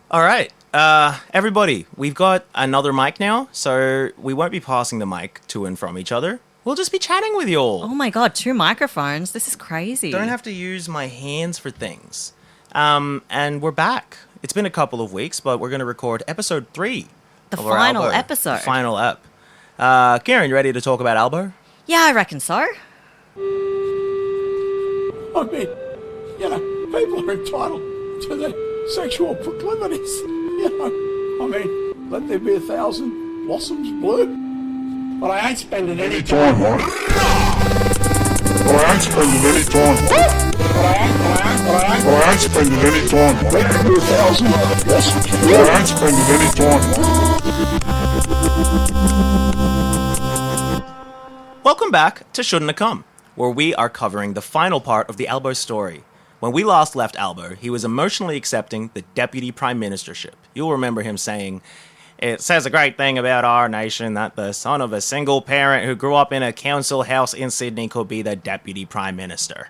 All right. Everybody, we've got another mic now, so we won't be passing the mic to and from each other. We'll just be chatting with you all. Oh my god, 2 microphones. This is crazy. Don't have to use my hands for things. And we're back. It's been a couple of weeks, but we're going to record episode 3. The of our final Albo. episode. The final ep. Karen, you ready to talk about Albo? Yeah, I reckon so. I mean, people are entitled to their sexual proclivities. Let there be 1,000 blossoms bloom. But I ain't spending any time on it. But I ain't spending any time on it. But I ain't spending any time on it. Let there be 1,000 blossoms bloom. But I ain't spending any time on it. Welcome back to Shouldn'ta, where we are covering the final part of the Albo story. When we last left Albo, he was emotionally accepting the deputy prime ministership. You'll remember him saying, "It says a great thing about our nation that the son of a single parent who grew up in a council house in Sydney could be the deputy prime minister."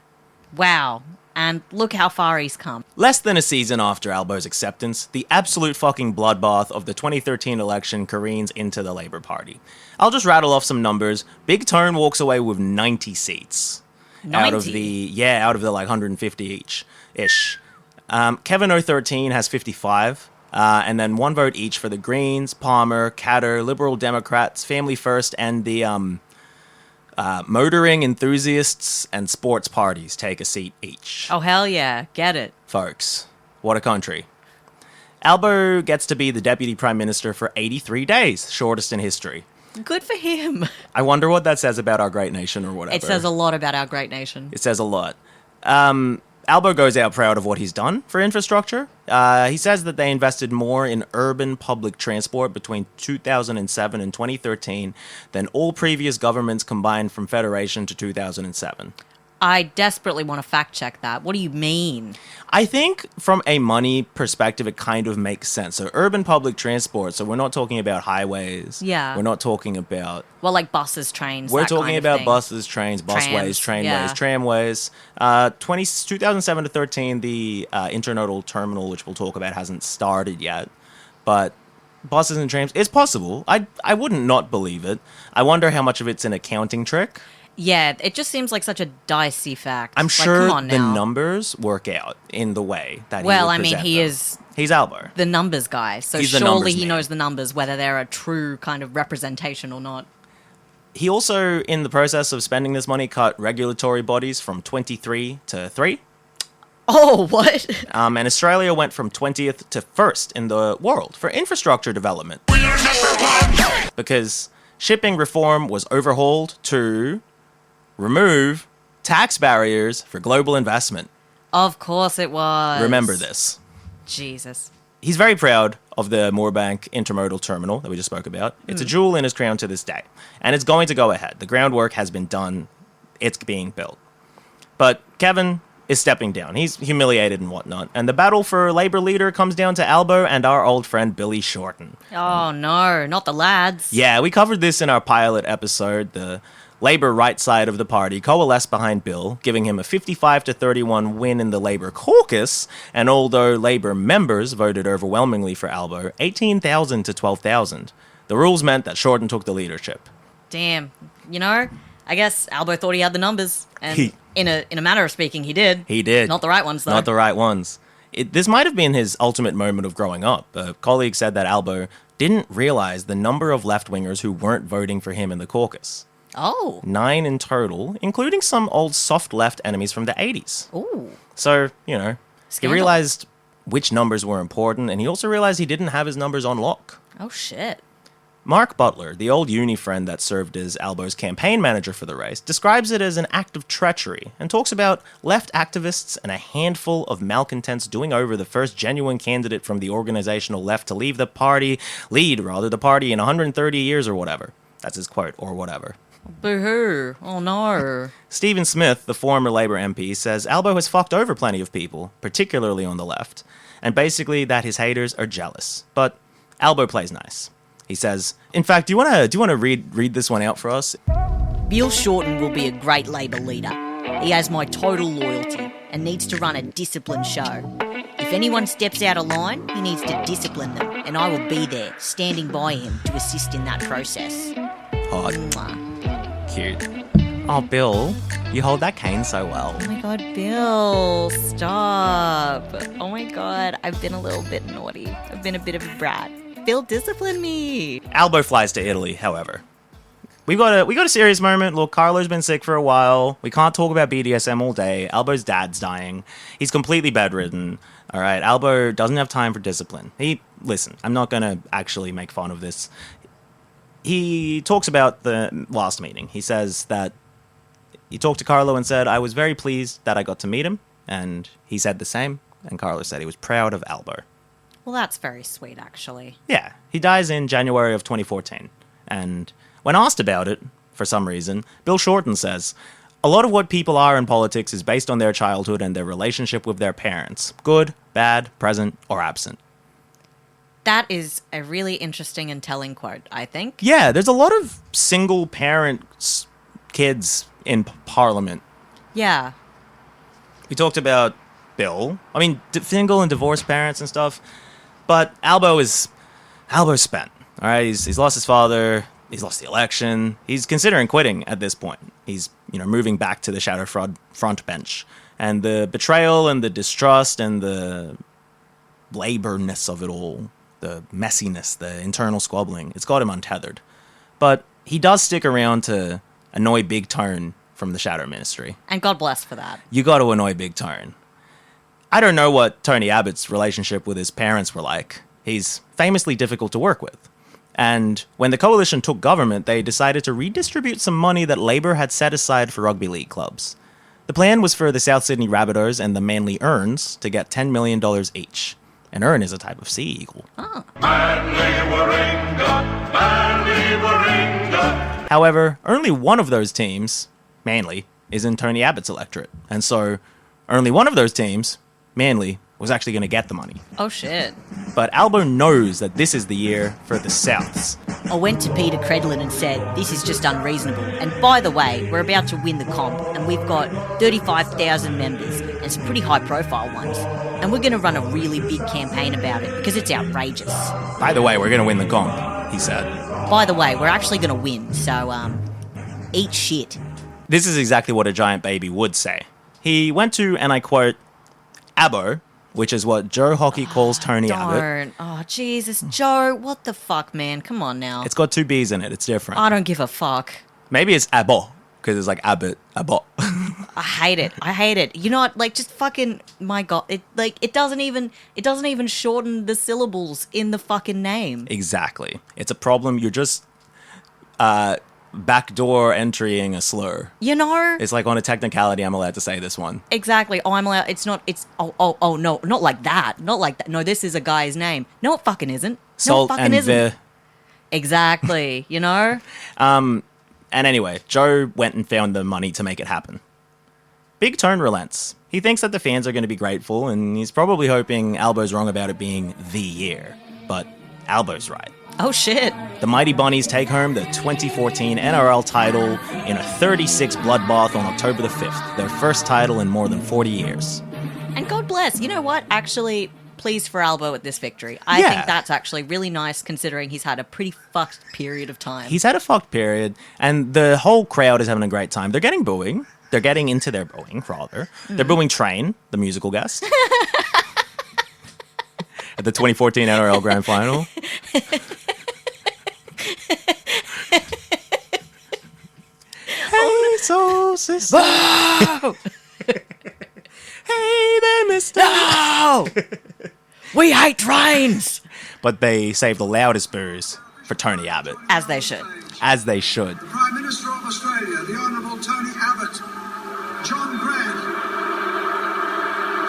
Wow. And look how far he's come. Less than a season after Albo's acceptance, the absolute fucking bloodbath of the 2013 election careens into the Labour Party. I'll just rattle off some numbers. Big Tone walks away with 90 seats. 90? Out of the like 150 each-ish. Kevin 013 has 55. And then 1 vote each for the Greens, Palmer, Katter, Liberal Democrats, Family First, and the motoring enthusiasts and sports parties take a seat each. Oh, hell yeah. Get it. Folks, what a country. Albo gets to be the Deputy Prime Minister for 83 days, shortest in history. Good for him. I wonder what that says about our great nation or whatever. It says a lot about our great nation. It says a lot. Albo goes out proud of what he's done for infrastructure. He says that they invested more in urban public transport between 2007 and 2013 than all previous governments combined from Federation to 2007. I desperately want to fact check that. What do you mean? I think from a money perspective, it kind of makes sense. So urban public transport, so we're not talking about highways. Yeah. We're not talking about... Well, like buses, trains, We're that talking kind of about thing. buses, trains, busways, Trams, tramways. 2007 to 13, the intermodal terminal, which we'll talk about, hasn't started yet. But buses and trams, it's possible. I wouldn't not believe it. I wonder how much of it's an accounting trick. Yeah, it just seems like such a dicey fact. I'm Like, sure come on the now. numbers work out in the way that he Well, would I mean, present he them. is He's Albo. the numbers guy, so He's the surely numbers he man. knows the numbers, whether they're a true kind of representation or not. He also, in the process of spending this money, cut regulatory bodies from 23 to 3. Oh, what? And Australia went from 20th to 1st in the world for infrastructure development. Because shipping reform was overhauled to remove tax barriers for global investment. Of course it was. Remember this. Jesus. He's very proud of the Moorebank Intermodal Terminal that we just spoke about. It's a jewel in his crown to this day. And it's going to go ahead. The groundwork has been done. It's being built. But Kevin is stepping down. He's humiliated and whatnot. And the battle for Labour leader comes down to Albo and our old friend Billy Shorten. Oh, no, not the lads. Yeah, we covered this in our pilot episode. The Labour right side of the party coalesced behind Bill, giving him a 55 to 31 win in the Labour caucus, and although Labour members voted overwhelmingly for Albo, 18,000 to 12,000, the rules meant that Shorten took the leadership. Damn. I guess Albo thought he had the numbers. And He- in a manner of speaking, he did. He did. Not the right ones, though. Not the right ones. This might have been his ultimate moment of growing up. A colleague said that Albo didn't realize the number of left-wingers who weren't voting for him in the caucus. Oh. 9 in total, including some old soft left enemies from the 80s. Ooh. So, he Scandal. realized which numbers were important, and he also realized he didn't have his numbers on lock. Oh, shit. Mark Butler, the old uni friend that served as Albo's campaign manager for the race, describes it as an act of treachery and talks about left activists and a handful of malcontents doing over the first genuine candidate from the organizational left to lead the party in 130 years or whatever. That's his quote, or whatever. Boo-hoo. Oh, no. Stephen Smith, the former Labour MP, says Albo has fucked over plenty of people, particularly on the left, and basically that his haters are jealous. But Albo plays nice. He says, in fact, do you want to read this one out for us? Bill Shorten will be a great Labour leader. He has my total loyalty. and needs to run a discipline show. If anyone steps out of line, he needs to discipline them, and I will be there, standing by him to assist in that process. Hot. Mwah. Cute. Oh, Bill, you hold that cane so well. Oh my god, Bill, stop. Oh my god, I've been a little bit naughty. I've been a bit of a brat. Bill, discipline me. Albo flies to Italy, however. We got a serious moment. Look, Carlo's been sick for a while. We can't talk about BDSM all day. Albo's dad's dying. He's completely bedridden. All right, Albo doesn't have time for discipline. Listen, I'm not going to actually make fun of this. He talks about the last meeting. He says that he talked to Carlo and said, I was very pleased that I got to meet him. And he said the same. And Carlo said he was proud of Albo. Well, that's very sweet, actually. Yeah, he dies in January of 2014. And when asked about it, for some reason, Bill Shorten says, a lot of what people are in politics is based on their childhood and their relationship with their parents. Good, bad, present, or absent. That is a really interesting and telling quote, I think. Yeah, there's a lot of single parents, kids in Parliament. Yeah. We talked about Bill. I mean, single and divorced parents and stuff. But Albo's spent. All right, he's lost his father. He's lost the election. He's considering quitting at this point. He's moving back to the Shadow front bench. And the betrayal and the distrust and the laborness of it all, the messiness, the internal squabbling, it's got him untethered. But he does stick around to annoy Big Tone from the Shadow Ministry. And God bless for that. You got to annoy Big Tone. I don't know what Tony Abbott's relationship with his parents were like. He's famously difficult to work with. And when the coalition took government, they decided to redistribute some money that Labour had set aside for rugby league clubs. The plan was for the South Sydney Rabbitohs and the Manly Erns to get $10 million each. An ern is a type of sea eagle. Oh. However, only one of those teams, Manly, is in Tony Abbott's electorate. And so, only one of those teams, Manly, was actually going to get the money. Oh, shit. But Albo knows that this is the year for the Souths. I went to Peter Credlin and said, this is just unreasonable. And by the way, we're about to win the comp, and we've got 35,000 members, and some pretty high-profile ones. And we're going to run a really big campaign about it, because it's outrageous. By the way, we're going to win the comp, he said. By the way, we're actually going to win, so, eat shit. This is exactly what a giant baby would say. He went to, and I quote, Abo, which is what Joe Hockey calls Tony Abbott. Oh, Jesus. Joe, what the fuck, man? Come on now. It's got two B's in it. It's different. I don't give a fuck. Maybe it's Abo, because it's like Abbott, Abbott. I hate it. You know what? Like, just fucking, my God. It doesn't even shorten the syllables in the fucking name. Exactly. It's a problem. You're just backdoor entrying a slur. You know? It's like on a technicality, I'm allowed to say this one. Exactly. Oh, I'm allowed. No, not like that. Not like that. No, this is a guy's name. No, it fucking isn't. Salt no, it fucking and isn't. Exactly. You know? And anyway, Joe went and found the money to make it happen. Big Tone relents. He thinks that the fans are going to be grateful, and he's probably hoping Albo's wrong about it being the year. But Albo's right. Oh, shit. The Mighty Bunnies take home the 2014 NRL title in a 36 bloodbath on October the 5th, their first title in more than 40 years. And God bless. You know what? Actually, pleased for Albo at this victory. I think that's actually really nice considering he's had a pretty fucked period of time. He's had a fucked period, and the whole crowd is having a great time. They're getting booing. They're getting into their booing, rather. They're booing Train, the musical guest, at the 2014 NRL Grand Final. Hey, so sister. Oh! Hey there, mister. No! We hate trains! But they save the loudest boos for Tony Abbott. As they should. As they should. The Prime Minister of Australia, the Honourable Tony Abbott, John Grant,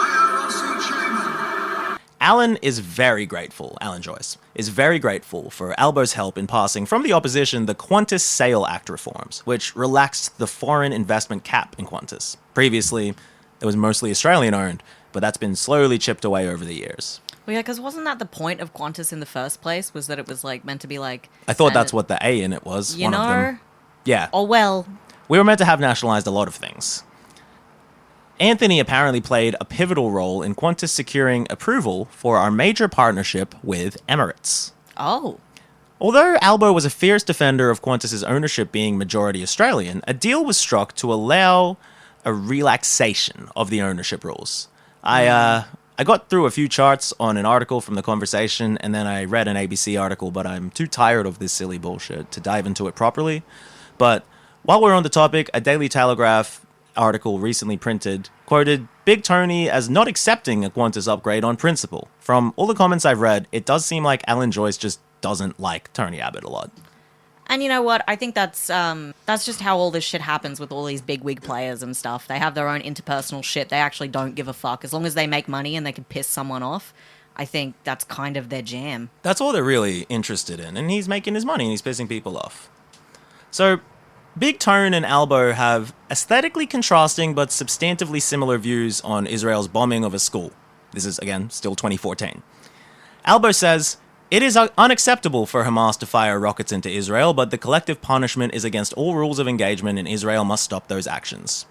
IRLC Chairman. Alan Joyce, is very grateful for Albo's help in passing from the opposition the Qantas Sale Act reforms, which relaxed the foreign investment cap in Qantas. Previously, it was mostly Australian-owned, but that's been slowly chipped away over the years. Well, yeah, because wasn't that the point of Qantas in the first place? Was that it was like meant to be like... I thought that's what the A in it was, you one know? of them. Yeah. Oh, well. We were meant to have nationalised a lot of things. Anthony apparently played a pivotal role in Qantas securing approval for our major partnership with Emirates. Oh. Although Albo was a fierce defender of Qantas's ownership being majority Australian, a deal was struck to allow a relaxation of the ownership rules. I got through a few charts on an article from The Conversation, and then I read an ABC article, but I'm too tired of this silly bullshit to dive into it properly. But while we're on the topic, a Daily Telegraph article recently printed quoted Big Tony as not accepting a Qantas upgrade on principle. From all the comments I've read, it does seem like Alan Joyce just doesn't like Tony Abbott a lot. And you know what? I think that's just how all this shit happens with all these big wig players and stuff. They have their own interpersonal shit. They actually don't give a fuck. As long as they make money and they can piss someone off, I think that's kind of their jam. That's all they're really interested in, and he's making his money and he's pissing people off. So, Big Tone and Albo have aesthetically contrasting but substantively similar views on Israel's bombing of a school. This is, again, still 2014. Albo says, "It is unacceptable for Hamas to fire rockets into Israel, but the collective punishment is against all rules of engagement and Israel must stop those actions."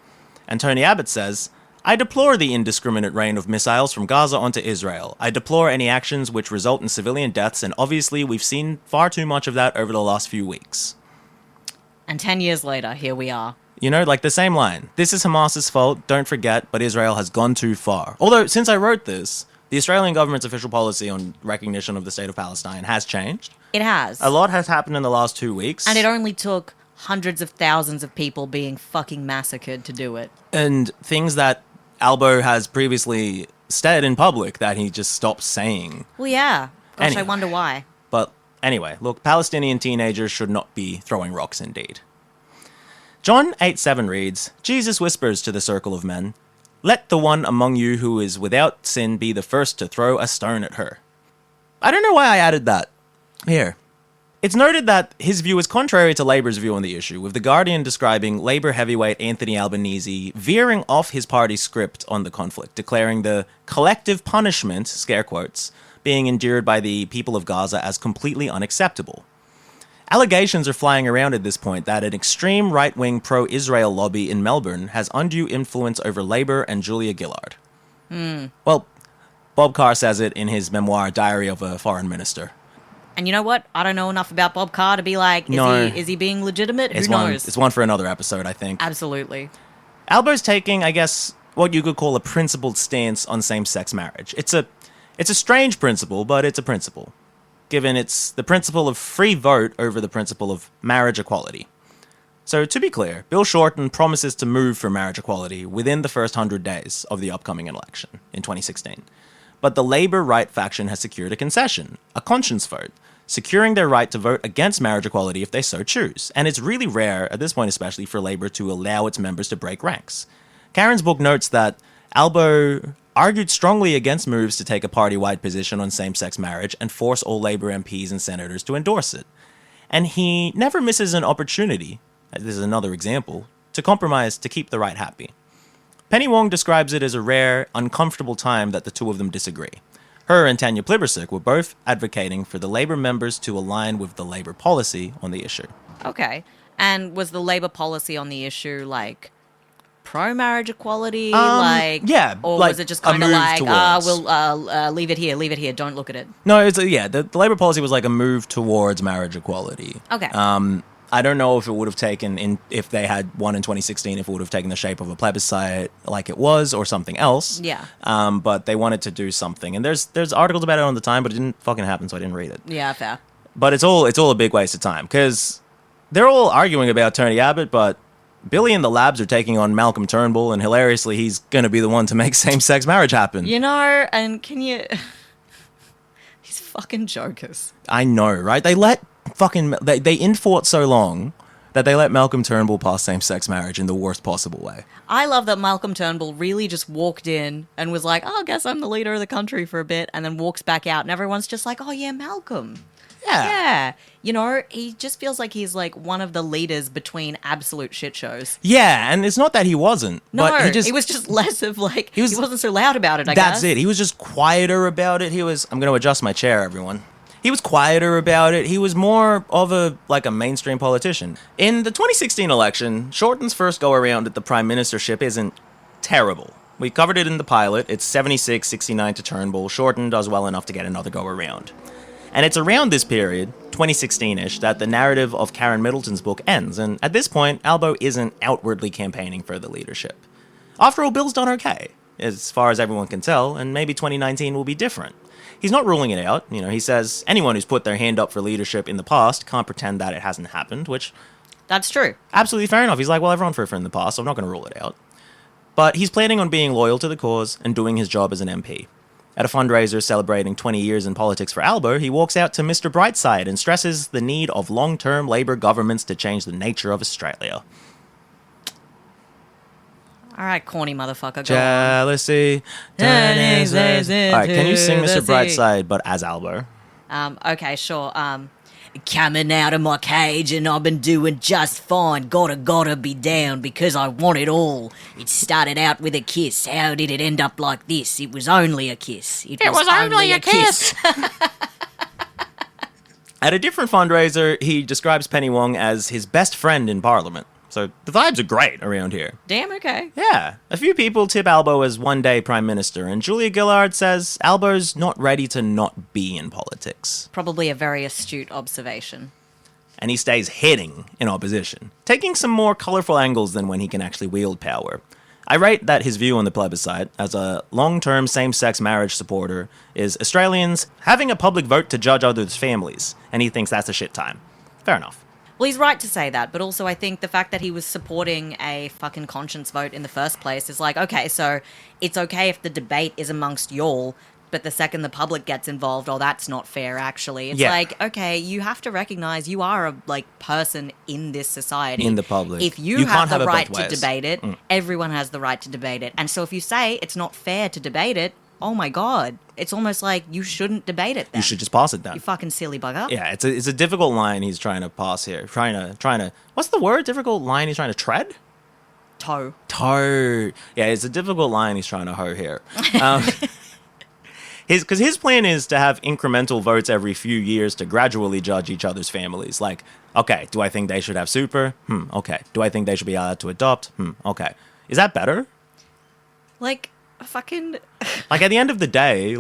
And Tony Abbott says, "I deplore the indiscriminate rain of missiles from Gaza onto Israel. I deplore any actions which result in civilian deaths, and obviously we've seen far too much of that over the last few weeks." And 10 years later, here we are. You know, like the same line. This is Hamas's fault, don't forget, but Israel has gone too far. Although, since I wrote this, the Australian government's official policy on recognition of the state of Palestine has changed. It has. A lot has happened in the last 2 weeks. And it only took hundreds of thousands of people being fucking massacred to do it. And things that Albo has previously said in public that he just stopped saying. Well, yeah. Gosh, Anyway. I wonder why. But anyway, look, Palestinian teenagers should not be throwing rocks indeed. John 8:7 reads, "Jesus whispers to the circle of men, 'Let the one among you who is without sin be the first to throw a stone at her.'" I don't know why I added that here. It's noted that his view is contrary to Labour's view on the issue, with The Guardian describing Labour heavyweight Anthony Albanese veering off his party's script on the conflict, declaring the collective punishment, scare quotes, being endured by the people of Gaza as completely unacceptable. Allegations are flying around at this point that an extreme right-wing pro-Israel lobby in Melbourne has undue influence over Labour and Julia Gillard. Well, Bob Carr says it in his memoir, Diary of a Foreign Minister. And you know what? I don't know enough about Bob Carr to be like, is he being legitimate? Who knows? It's one for another episode, I think. Absolutely. Albo's taking, I guess, what you could call a principled stance on same-sex marriage. It's a strange principle, but it's a principle, given it's the principle of free vote over the principle of marriage equality. So, to be clear, Bill Shorten promises to move for marriage equality within the first 100 days of the upcoming election in 2016. But the Labour right faction has secured a concession, a conscience vote, securing their right to vote against marriage equality if they so choose. And it's really rare, at this point especially, for Labour to allow its members to break ranks. Karen's book notes that Albo argued strongly against moves to take a party-wide position on same-sex marriage and force all Labour MPs and senators to endorse it. And he never misses an opportunity, this is another example, to compromise to keep the right happy. Penny Wong describes it as a rare, uncomfortable time that the two of them disagree. Her and Tanya Plibersek were both advocating for the Labour members to align with the Labour policy on the issue. Okay. And was the Labour policy on the issue, like, pro-marriage equality? Yeah. Or like was it just a kind of move like, towards- we'll leave it here, don't look at it? No, the Labour policy was like a move towards marriage equality. Okay. I don't know if it would have taken, if they had won in 2016, if it would have taken the shape of a plebiscite like it was or something else. Yeah. But they wanted to do something. And there's articles about it on the time, but it didn't fucking happen, so I didn't read it. Yeah, fair. But it's all a big waste of time, because they're all arguing about Tony Abbott, but Billy and the Labs are taking on Malcolm Turnbull, and hilariously, he's going to be the one to make same-sex marriage happen. You know, and can you... These fucking jokers. I know, right? They in-fought so long that they let Malcolm Turnbull pass same-sex marriage in the worst possible way. I love that Malcolm Turnbull really just walked in and was like, I guess I'm the leader of the country for a bit, and then walks back out, and everyone's just like, oh yeah, Malcolm. Yeah. You know, he just feels like he's like one of the leaders between absolute shit shows. Yeah, and it's not that he wasn't. No, but he was just less of like, he wasn't so loud about it, I That's guess. it. He was just quieter about it. I'm going to adjust my chair, everyone. He was quieter about it. He was more of a mainstream politician. In the 2016 election, Shorten's first go-around at the prime ministership isn't terrible. We covered it in the pilot. It's 76-69 to Turnbull. Shorten does well enough to get another go around. And it's around this period, 2016-ish, that the narrative of Karen Middleton's book ends, and at this point, Albo isn't outwardly campaigning for the leadership. After all, Bill's done okay, as far as everyone can tell, and maybe 2019 will be different. He's not ruling it out. He says anyone who's put their hand up for leadership in the past can't pretend that it hasn't happened, which... That's true. Absolutely fair enough. He's like, well, I've run for it in the past, so I'm not going to rule it out. But he's planning on being loyal to the cause and doing his job as an MP. At a fundraiser celebrating 20 years in politics for Albo, he walks out to Mr. Brightside and stresses the need of long-term Labour governments to change the nature of Australia. All right, corny motherfucker, go Jealousy. Turning says All right, can you sing into Mr. the sea. Brightside, but as Albo? Okay, sure. Coming out of my cage and I've been doing just fine. Gotta be down because I want it all. It started out with a kiss. How did it end up like this? It was only a kiss. It was only a kiss. At a different fundraiser, he describes Penny Wong as his best friend in Parliament. So the vibes are great around here. Damn, okay. Yeah, a few people tip Albo as one-day Prime Minister, and Julia Gillard says Albo's not ready to not be in politics. Probably a very astute observation. And he stays heading in opposition, taking some more colourful angles than when he can actually wield power. I rate that his view on the plebiscite, as a long-term same-sex marriage supporter, is Australians having a public vote to judge others' families, and he thinks that's a shit time. Fair enough. Well, he's right to say that, but also I think the fact that he was supporting a fucking conscience vote in the first place is like, okay, so it's okay if the debate is amongst y'all, but the second the public gets involved, oh, that's not fair, actually. It's like, okay, you have to recognize you are a, person in this society. In the public. If you can't have have the it right both to ways. debate it, everyone has the right to debate it. And so if you say it's not fair to debate it, oh my God, it's almost like you shouldn't debate it then. You should just pass it then. You fucking silly bugger. Yeah, it's a difficult line he's trying to pass here. Trying to what's the word? Difficult line he's trying to tread? Toe. Yeah, it's a difficult line he's trying to hoe here. His plan is to have incremental votes every few years to gradually judge each other's families. Like, okay, do I think they should have super? Okay. Do I think they should be allowed to adopt? Okay. Is that better? Like, fucking... Like, at the end of the day,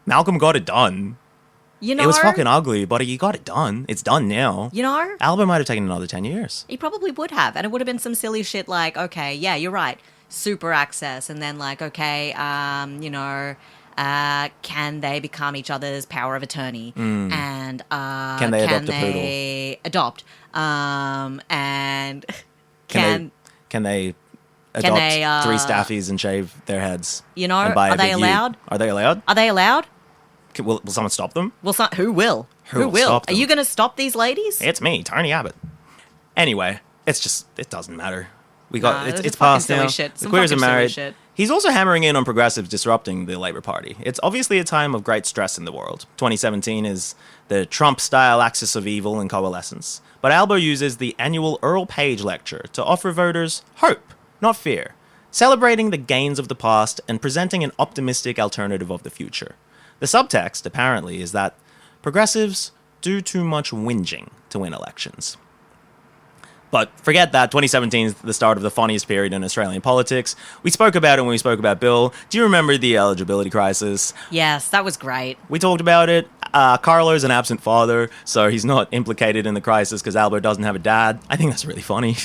Malcolm got it done. It was fucking ugly, but he got it done. It's done now. Albo might have taken another 10 years. He probably would have. And it would have been some silly shit like, okay, yeah, you're right. Super access. And then okay, can they become each other's power of attorney? And can they adopt a poodle? Adopt? And can they adopt 3 staffies and shave their heads? And buy are they allowed? Are they allowed? Are they allowed? Will someone stop them? Who will? Who will stop them? Are you going to stop these ladies? It's me, Tony Abbott. Anyway, it doesn't matter. It's fucking past silly now. shit. The Some queers are fucking silly married. shit. He's also hammering in on progressives disrupting the Labour Party. It's obviously a time of great stress in the world. 2017 is the Trump-style axis of evil and coalescence. But Albo uses the annual Earl Page lecture to offer voters hope, not fear, celebrating the gains of the past and presenting an optimistic alternative of the future. The subtext, apparently, is that progressives do too much whinging to win elections. But forget that, 2017 is the start of the funniest period in Australian politics. We spoke about it when we spoke about Bill. Do you remember the eligibility crisis? Yes, that was great. We talked about it. Carlo's an absent father, so he's not implicated in the crisis because Albo doesn't have a dad. I think that's really funny.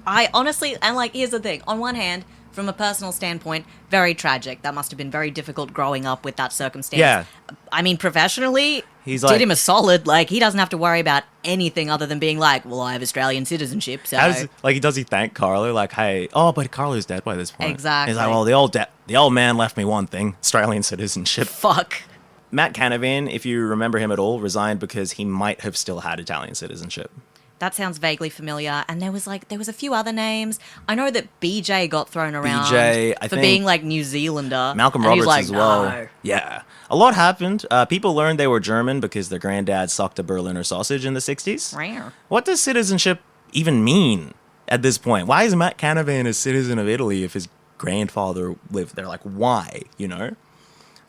I honestly, and here's the thing. On one hand, from a personal standpoint, very tragic. That must have been very difficult growing up with that circumstance. Yeah. I mean, professionally, He's did him a solid. He doesn't have to worry about anything other than being well, I have Australian citizenship, so... Does he thank Carlo? Hey, but Carlo's dead by this point. Exactly. He's like, well, the old man left me one thing, Australian citizenship. Fuck. Matt Canavan, if you remember him at all, resigned because he might have still had Italian citizenship. That sounds vaguely familiar. And there was a few other names. I know that BJ got thrown around for being New Zealander. Malcolm and Roberts as well. No. Yeah. A lot happened. People learned they were German because their granddad sucked a Berliner sausage in the 60s. Rare. What does citizenship even mean at this point? Why is Matt Canavan a citizen of Italy if his grandfather lived there? Why,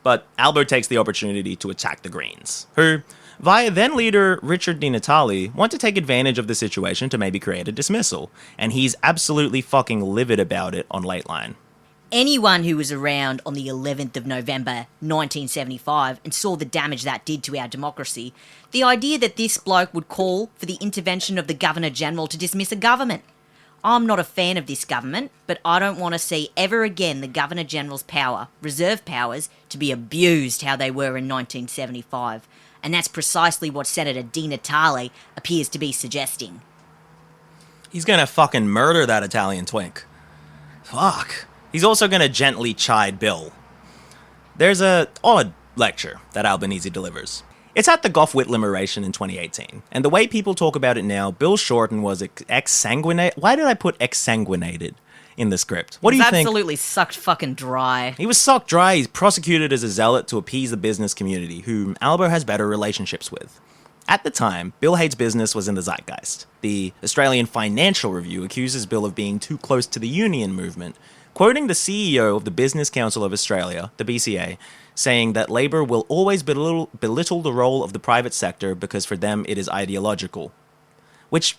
But Albo takes the opportunity to attack the Greens, who, via then-leader Richard Di Natale, want to take advantage of the situation to maybe create a dismissal, and he's absolutely fucking livid about it on Lateline. Anyone who was around on the 11th of November 1975 and saw the damage that did to our democracy, the idea that this bloke would call for the intervention of the Governor-General to dismiss a government. I'm not a fan of this government, but I don't want to see ever again the Governor-General's power, reserve powers, to be abused how they were in 1975. And that's precisely what Senator Di Natale appears to be suggesting. He's gonna fucking murder that Italian twink. Fuck. He's also gonna gently chide Bill. There's a odd lecture that Albanese delivers. It's at the Gough Whitlam oration in 2018, and the way people talk about it now, Bill Shorten was exsanguinated. Why did I put exsanguinated in the script? What do you think? Absolutely sucked fucking dry. He was sucked dry. He's prosecuted as a zealot to appease the business community, whom Albo has better relationships with. At the time, Bill Hates Business was in the zeitgeist. The Australian Financial Review accuses Bill of being too close to the union movement, quoting the CEO of the Business Council of Australia, the BCA, saying that Labor will always belittle the role of the private sector because for them it is ideological. Which,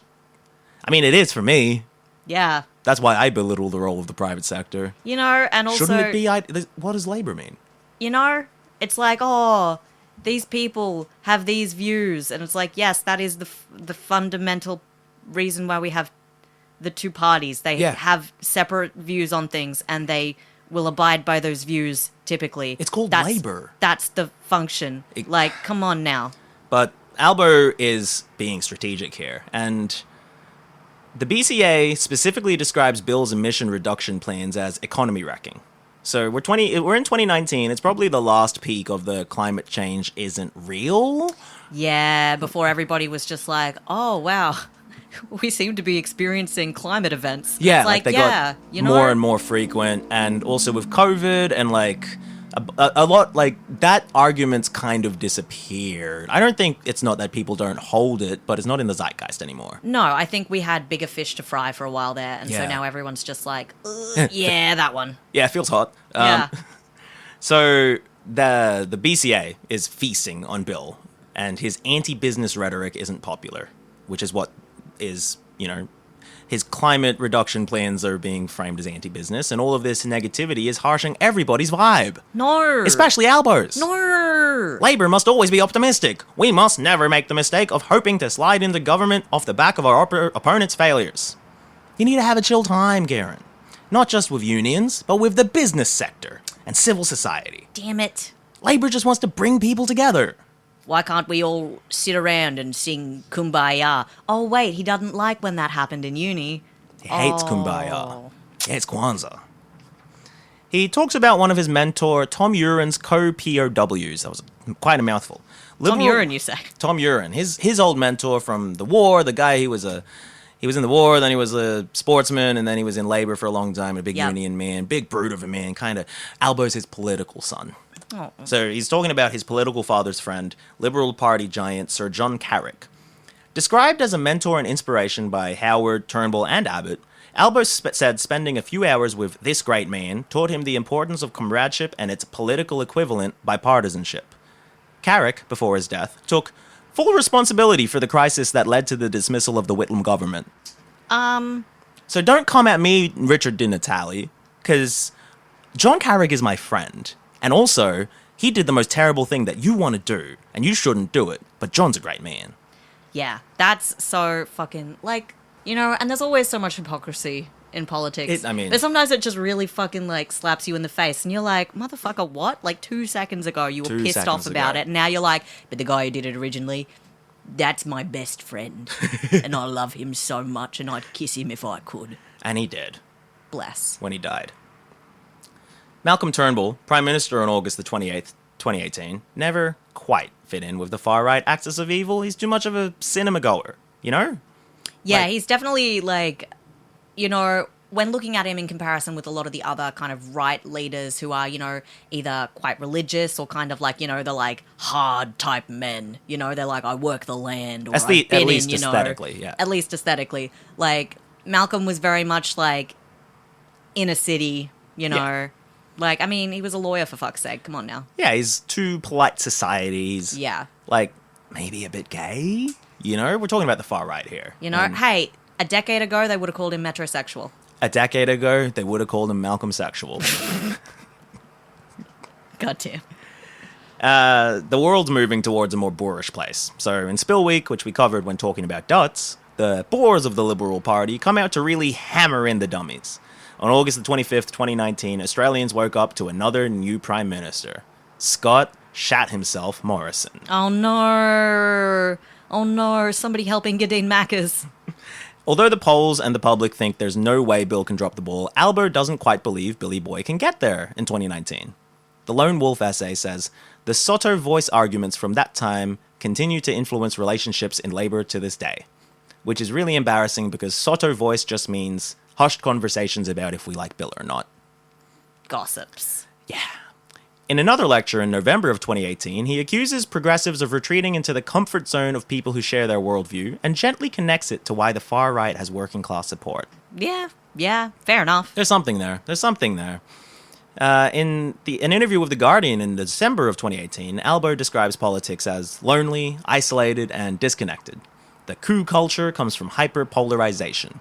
I mean, it is for me. Yeah. That's why I belittle the role of the private sector. You know, and also... Shouldn't it be... what does Labor mean? You know, it's like, oh, these people have these views. And it's like, yes, that is the fundamental reason why we have the two parties. They have separate views on things, and they will abide by those views, typically. It's called Labor. That's the function. Like, come on now. But Albo is being strategic here, and the BCA specifically describes Bill's emission reduction plans as economy wrecking. So we're in 2019. It's probably the last peak of the climate change isn't real. Yeah, before everybody was just like, oh, wow, we seem to be experiencing climate events. Yeah, it's like they got you know, more and more frequent, and also with COVID and like a lot, like that argument's kind of disappeared. I don't think it's not that people don't hold it, but it's not in the zeitgeist anymore. No, I think we had bigger fish to fry for a while there, and so now everyone's just like, yeah, that one. Yeah, it feels hot. Yeah. So the BCA is feasting on Bill, and his anti-business rhetoric isn't popular, which is what is, you know, his climate reduction plans are being framed as anti-business, and all of this negativity is harshing everybody's vibe. No. Especially Albo's. No. Labor must always be optimistic. We must never make the mistake of hoping to slide into government off the back of our opponent's failures. You need to have a chill time, Garen. Not just with unions, but with the business sector and civil society. Damn it. Labor just wants to bring people together. Why can't we all sit around and sing Kumbaya? Oh, wait, he doesn't like when that happened in uni. He hates Kumbaya. He hates Kwanzaa. He talks about one of his mentor, Tom Uren's co-POWs. That was quite a mouthful. Tom Uren, you say? Tom Uren. His old mentor from the war, the guy he was in the war, then he was a sportsman, and then he was in labor for a long time, a big union man, big brute of a man, kind of. Albo's his political son. Oh. So he's talking about his political father's friend, Liberal Party giant Sir John Carrick. Described as a mentor and inspiration by Howard, Turnbull, and Abbott, Albo said spending a few hours with this great man taught him the importance of comradeship and its political equivalent, bipartisanship. Carrick, before his death, took full responsibility for the crisis that led to the dismissal of the Whitlam government. So don't come at me, Richard Di Natale, because John Carrick is my friend. And also, he did the most terrible thing that you want to do, and you shouldn't do it, but John's a great man. Yeah, that's so fucking, like, you know, and there's always so much hypocrisy in politics. But sometimes it just really fucking, like, slaps you in the face, and you're like, motherfucker, what? Like, 2 seconds ago you were pissed off about it, and now you're like, but the guy who did it originally, that's my best friend, and I love him so much, and I'd kiss him if I could. And he did. Bless. When he died. Malcolm Turnbull, Prime Minister on August the 28th, 2018, never quite fit in with the far-right axis of evil. He's too much of a cinema goer, you know? Yeah, he's definitely, like, you know, when looking at him in comparison with a lot of the other kind of right leaders who are, you know, either quite religious or kind of like, you know, they're like hard type men, you know, they're like, I work the land. Or at least aesthetically, yeah. At least aesthetically. Like, Malcolm was very much like inner city, you know. Yeah. Like, I mean, he was a lawyer, for fuck's sake. Come on now. Yeah, he's too polite societies. Yeah. Like, maybe a bit gay? You know, we're talking about the far right here. You know, hey, a decade ago, they would have called him metrosexual. A decade ago, they would have called him Malcolm Sexual. Goddamn. The world's moving towards a more boorish place. So in Spill Week, which we covered when talking about Duts, the boors of the Liberal Party come out to really hammer in the dummies. On August the 25th, 2019, Australians woke up to another new Prime Minister. Scott shat himself Morrison. Oh no. Oh no. Somebody helping Gadeen Mackers. Although the polls and the public think there's no way Bill can drop the ball, Albo doesn't quite believe Billy Boy can get there in 2019. The Lone Wolf essay says, the Soto voice arguments from that time continue to influence relationships in Labour to this day. Which is really embarrassing because Soto voice just means hushed conversations about if we like Bill or not. Gossips. Yeah. In another lecture in November of 2018, he accuses progressives of retreating into the comfort zone of people who share their worldview and gently connects it to why the far right has working class support. Yeah, fair enough. There's something there. In an interview with The Guardian in December of 2018, Albo describes politics as lonely, isolated, and disconnected. The coup culture comes from hyper-polarization.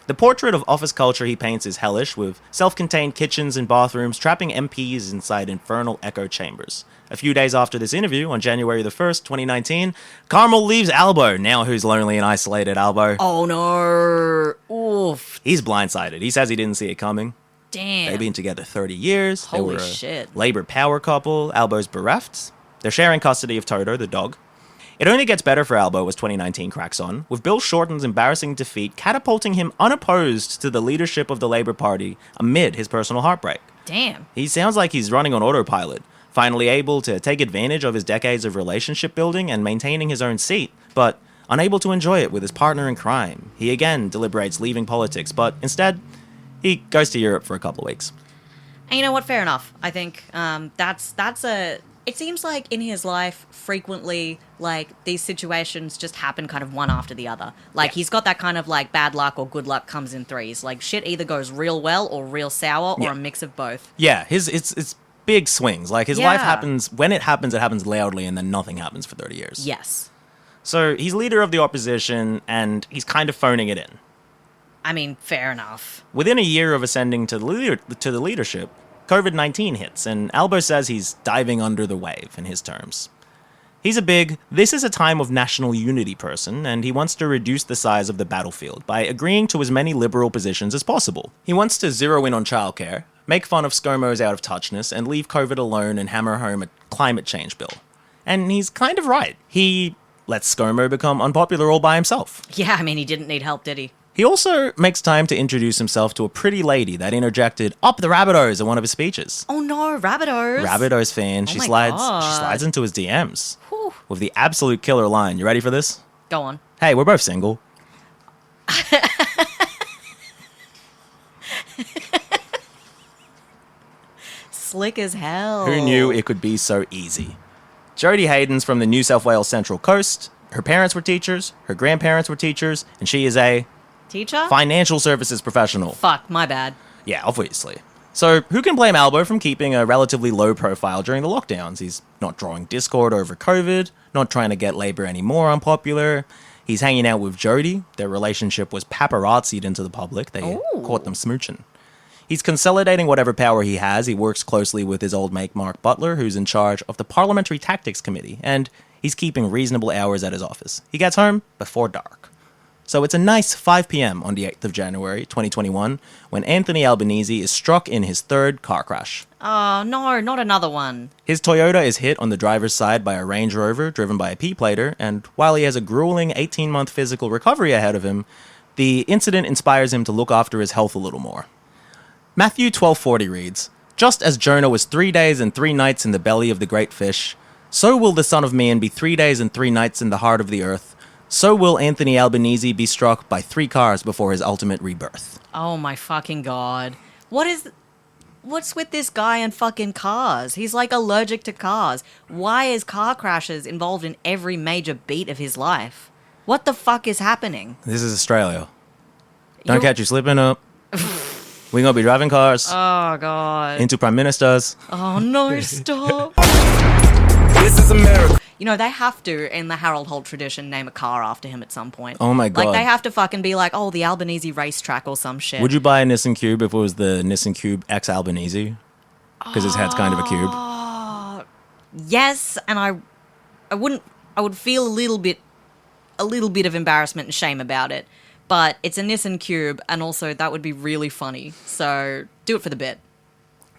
The portrait of office culture he paints is hellish, with self-contained kitchens and bathrooms trapping MPs inside infernal echo chambers. A few days after this interview, on January the 1st, 2019, Carmel leaves Albo. Now who's lonely and isolated, Albo? Oh no. Oof. He's blindsided. He says he didn't see it coming. Damn. They've been together 30 years. Holy they were shit. A Labour power couple. Albo's bereft. They're sharing custody of Toto, the dog. It only gets better for Albo as 2019 cracks on, with Bill Shorten's embarrassing defeat catapulting him unopposed to the leadership of the Labour Party amid his personal heartbreak. Damn. He sounds like he's running on autopilot, finally able to take advantage of his decades of relationship building and maintaining his own seat, but unable to enjoy it with his partner in crime. He again deliberates leaving politics, but instead, he goes to Europe for a couple of weeks. And you know what? Fair enough. I think it seems like in his life, frequently, like, these situations just happen kind of one after the other. Like, he's got that kind of, like, bad luck or good luck comes in threes. Like, shit either goes real well or real sour or a mix of both. Yeah, it's big swings. Like, his life happens, when it happens loudly, and then nothing happens for 30 years. Yes. So, he's leader of the opposition, and he's kind of phoning it in. I mean, fair enough. Within a year of ascending to the leadership, COVID-19 hits, and Albo says he's diving under the wave, in his terms. He's this is a time of national unity person, and he wants to reduce the size of the battlefield by agreeing to as many liberal positions as possible. He wants to zero in on childcare, make fun of ScoMo's out-of-touchness, and leave COVID alone and hammer home a climate change bill. And he's kind of right. He lets ScoMo become unpopular all by himself. Yeah, I mean, he didn't need help, did he? He also makes time to introduce himself to a pretty lady that interjected "Up the Rabbitohs" in one of his speeches. Oh no, Rabbitohs! Rabbitohs fan. She my slides into his DMs with the absolute killer line. You ready for this? Go on. Hey, we're both single. Slick as hell. Who knew it could be so easy? Jodie Hayden's from the New South Wales Central Coast. Her parents were teachers, her grandparents were teachers, and she is a teacher? Financial services professional. Fuck, my bad. Yeah, obviously. So who can blame Albo from keeping a relatively low profile during the lockdowns? He's not drawing discord over COVID, not trying to get Labour any more unpopular. He's hanging out with Jodie. Their relationship was paparazzi'd into the public. They caught them smooching. He's consolidating whatever power he has. He works closely with his old mate Mark Butler, who's in charge of the Parliamentary Tactics Committee, and he's keeping reasonable hours at his office. He gets home before dark. So it's a nice 5 p.m. on the 8th of January, 2021, when Anthony Albanese is struck in his third car crash. Oh, no, not another one. His Toyota is hit on the driver's side by a Range Rover driven by a P-plater, and while he has a grueling 18-month physical recovery ahead of him, the incident inspires him to look after his health a little more. Matthew 12:40 reads, "Just as Jonah was 3 days and 3 nights in the belly of the great fish, so will the Son of Man be 3 days and 3 nights in the heart of the earth. So will Anthony Albanese be struck by 3 cars before his ultimate rebirth." Oh my fucking god. What's with this guy and fucking cars? He's like allergic to cars. Why is car crashes involved in every major beat of his life? What the fuck is happening? This is Australia. Don't catch you slipping up. We're going to be driving cars Oh god. into prime ministers. Oh no, stop. This is America. You know, they have to, in the Harold Holt tradition, name a car after him at some point. Oh my God. Like, they have to fucking be like, oh, the Albanese racetrack or some shit. Would you buy a Nissan Cube if it was the Nissan Cube X Albanese? Because his head's kind of a cube. Yes, and I would feel a little bit of embarrassment and shame about it. But it's a Nissan Cube, and also that would be really funny. So do it for the bit.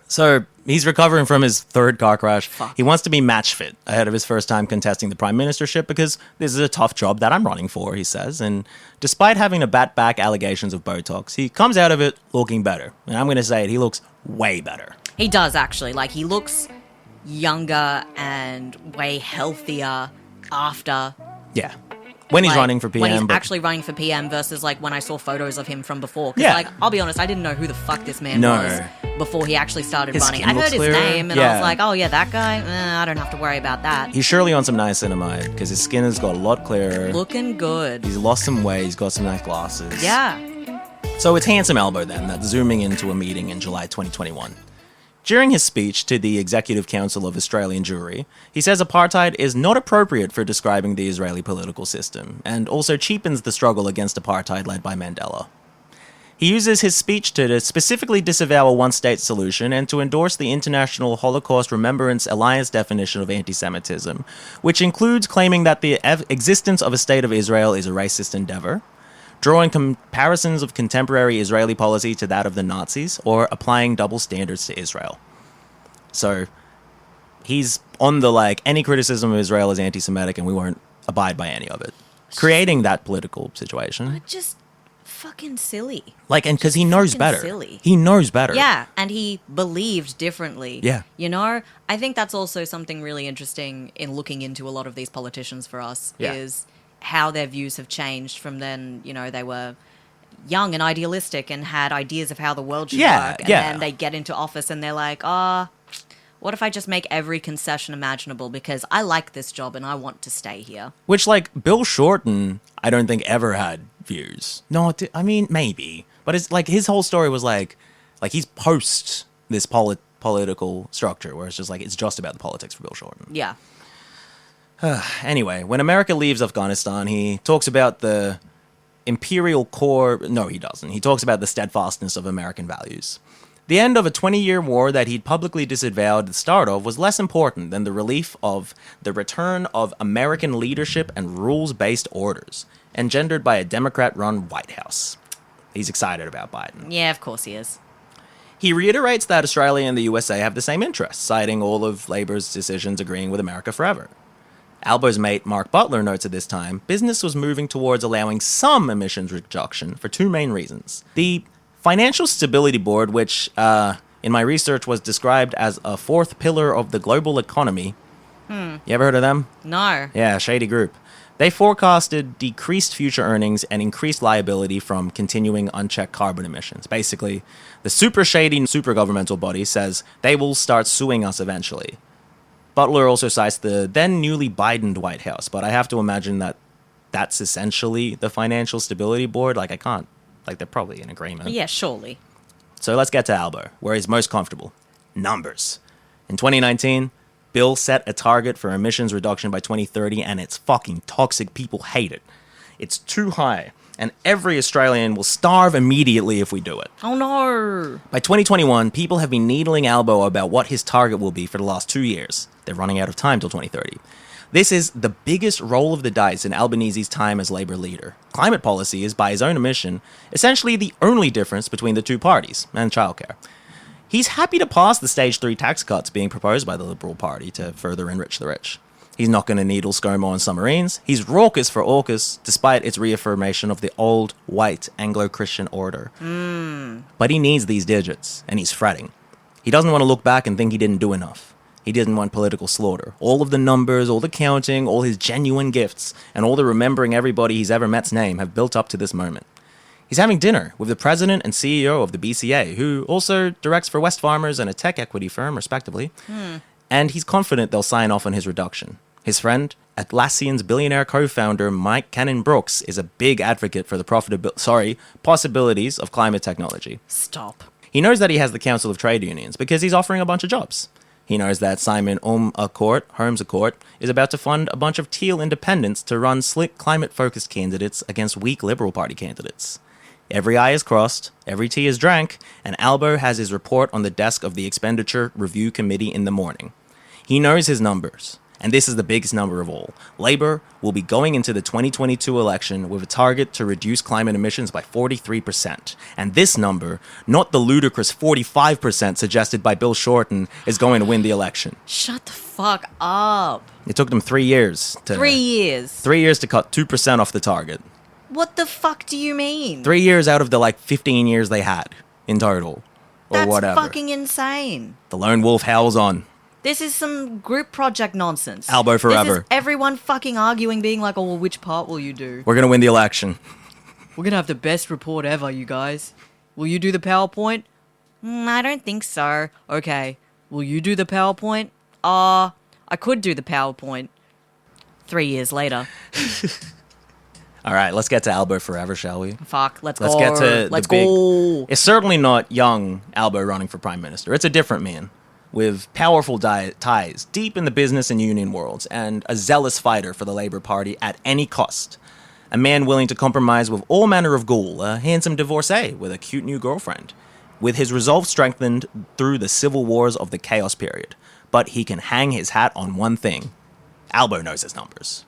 So he's recovering from his third car crash. Fuck. He wants to be match fit ahead of his first time contesting the prime ministership because this is a tough job that I'm running for, he says. And despite having to bat back allegations of Botox, he comes out of it looking better. And I'm going to say it, he looks way better. He does, actually. Like, he looks younger and way healthier after. Yeah. When he's like, running for PM. When he's but actually running for PM versus, like, when I saw photos of him from before. Because, Yeah. like, I'll be honest, I didn't know who the fuck this man No. was before he actually started His running. skin I heard looks his clearer. name, and I Yeah. was like, oh, yeah, that guy? I don't have to worry about that. he's surely on some niacinamide because his skin has got a lot clearer. Looking good. He's lost some weight. He's got some nice glasses. Yeah. So it's Handsome Albo then that's zooming into a meeting in July 2021. During his speech to the Executive Council of Australian Jewry, he says apartheid is not appropriate for describing the Israeli political system, and also cheapens the struggle against apartheid led by Mandela. He uses his speech to specifically disavow a one-state solution and to endorse the International Holocaust Remembrance Alliance definition of anti-Semitism, which includes claiming that the existence of a state of Israel is a racist endeavor, drawing comparisons of contemporary Israeli policy to that of the Nazis, or applying double standards to Israel. So he's on the, like, any criticism of Israel is anti-Semitic and we won't abide by any of it. Creating that political situation. Just fucking silly. Like, and because he knows fucking better. silly. He knows better. Yeah, and he believed differently. Yeah. You know, I think that's also something really interesting in looking into a lot of these politicians for us, Yeah. is how their views have changed from then, you know, they were young and idealistic and had ideas of how the world should Yeah, work. And yeah. then they get into office and they're like, what if I just make every concession imaginable because I like this job and I want to stay here? Which, like, Bill Shorten, I don't think ever had views. No, I mean, maybe. But it's like his whole story was like he's post this political structure where it's just like, it's just about the politics for Bill Shorten. Yeah. Anyway, when America leaves Afghanistan, he talks about the imperial core. No, he doesn't. He talks about the steadfastness of American values. The end of a 20-year war that he'd publicly disavowed the start of was less important than the relief of the return of American leadership and rules-based orders, engendered by a Democrat-run White House. He's excited about Biden. Yeah, of course he is. He reiterates that Australia and the USA have the same interests, citing all of Labor's decisions agreeing with America forever. Albo's mate Mark Butler notes at this time, business was moving towards allowing some emissions reduction for two main reasons. The Financial Stability Board, which in my research was described as a fourth pillar of the global economy. You ever heard of them? No. Yeah, shady group. They forecasted decreased future earnings and increased liability from continuing unchecked carbon emissions. Basically, the super shady super governmental body says they will start suing us eventually. Butler also cites the then newly Bidened White House, but I have to imagine that that's essentially the Financial Stability Board. Like, I can't, like, they're probably in agreement. Yeah, surely. So let's get to Albo, where he's most comfortable. Numbers. In 2019, Bill set a target for emissions reduction by 2030, and it's fucking toxic. People hate it. It's too high, and every Australian will starve immediately if we do it. Oh no. By 2021, people have been needling Albo about what his target will be for the last 2 years. They're running out of time till 2030. This is the biggest roll of the dice in Albanese's time as Labour leader. Climate policy is, by his own admission, essentially the only difference between the two parties, and childcare. He's happy to pass the Stage 3 tax cuts being proposed by the Liberal Party to further enrich the rich. He's not going to needle ScoMo on submarines. He's raucous for AUKUS, despite its reaffirmation of the old, white, Anglo-Christian order. But he needs these digits, and he's fretting. He doesn't want to look back and think he didn't do enough. He didn't want political slaughter. All of the numbers, all the counting, all his genuine gifts, and all the remembering everybody he's ever met's name have built up to this moment. He's having dinner with the president and CEO of the BCA, who also directs for Wesfarmers and a tech equity firm, respectively. And he's confident they'll sign off on his reduction. His friend, Atlassian's billionaire co-founder Mike Cannon-Brookes, is a big advocate for the possibilities of climate technology. Stop. He knows that he has the Council of Trade Unions because he's offering a bunch of jobs. He knows that Simon Holmes Accord, is about to fund a bunch of teal independents to run slick climate-focused candidates against weak Liberal Party candidates. Every I is crossed, every T is drank, and Albo has his report on the desk of the Expenditure Review Committee in the morning. He knows his numbers, and this is the biggest number of all. Labour will be going into the 2022 election with a target to reduce climate emissions by 43%. And this number, not the ludicrous 45% suggested by Bill Shorten, is going to win the election. Shut the fuck up. It took them 3 years. 3 years. 3 years to cut 2% off the target. What the fuck do you mean? 3 years out of the 15 years they had in total. Or That's whatever. fucking insane. The lone wolf howls on. This is some group project nonsense. Albo forever. This is everyone fucking arguing, being like, oh, well, which part will you do? We're going to win the election. We're going to have the best report ever, you guys. Will you do the PowerPoint? I don't think so. Okay. Will you do the PowerPoint? I could do the PowerPoint. 3 years later. All right, let's get to Albo forever, shall we? Fuck, let's Let's go. get to Let's the big... go. It's certainly not young Albo running for Prime Minister. It's a different man with powerful ties deep in the business and union worlds and a zealous fighter for the Labour Party at any cost. A man willing to compromise with all manner of ghoul, a handsome divorcee with a cute new girlfriend, with his resolve strengthened through the civil wars of the chaos period. But he can hang his hat on one thing. Albo knows his numbers.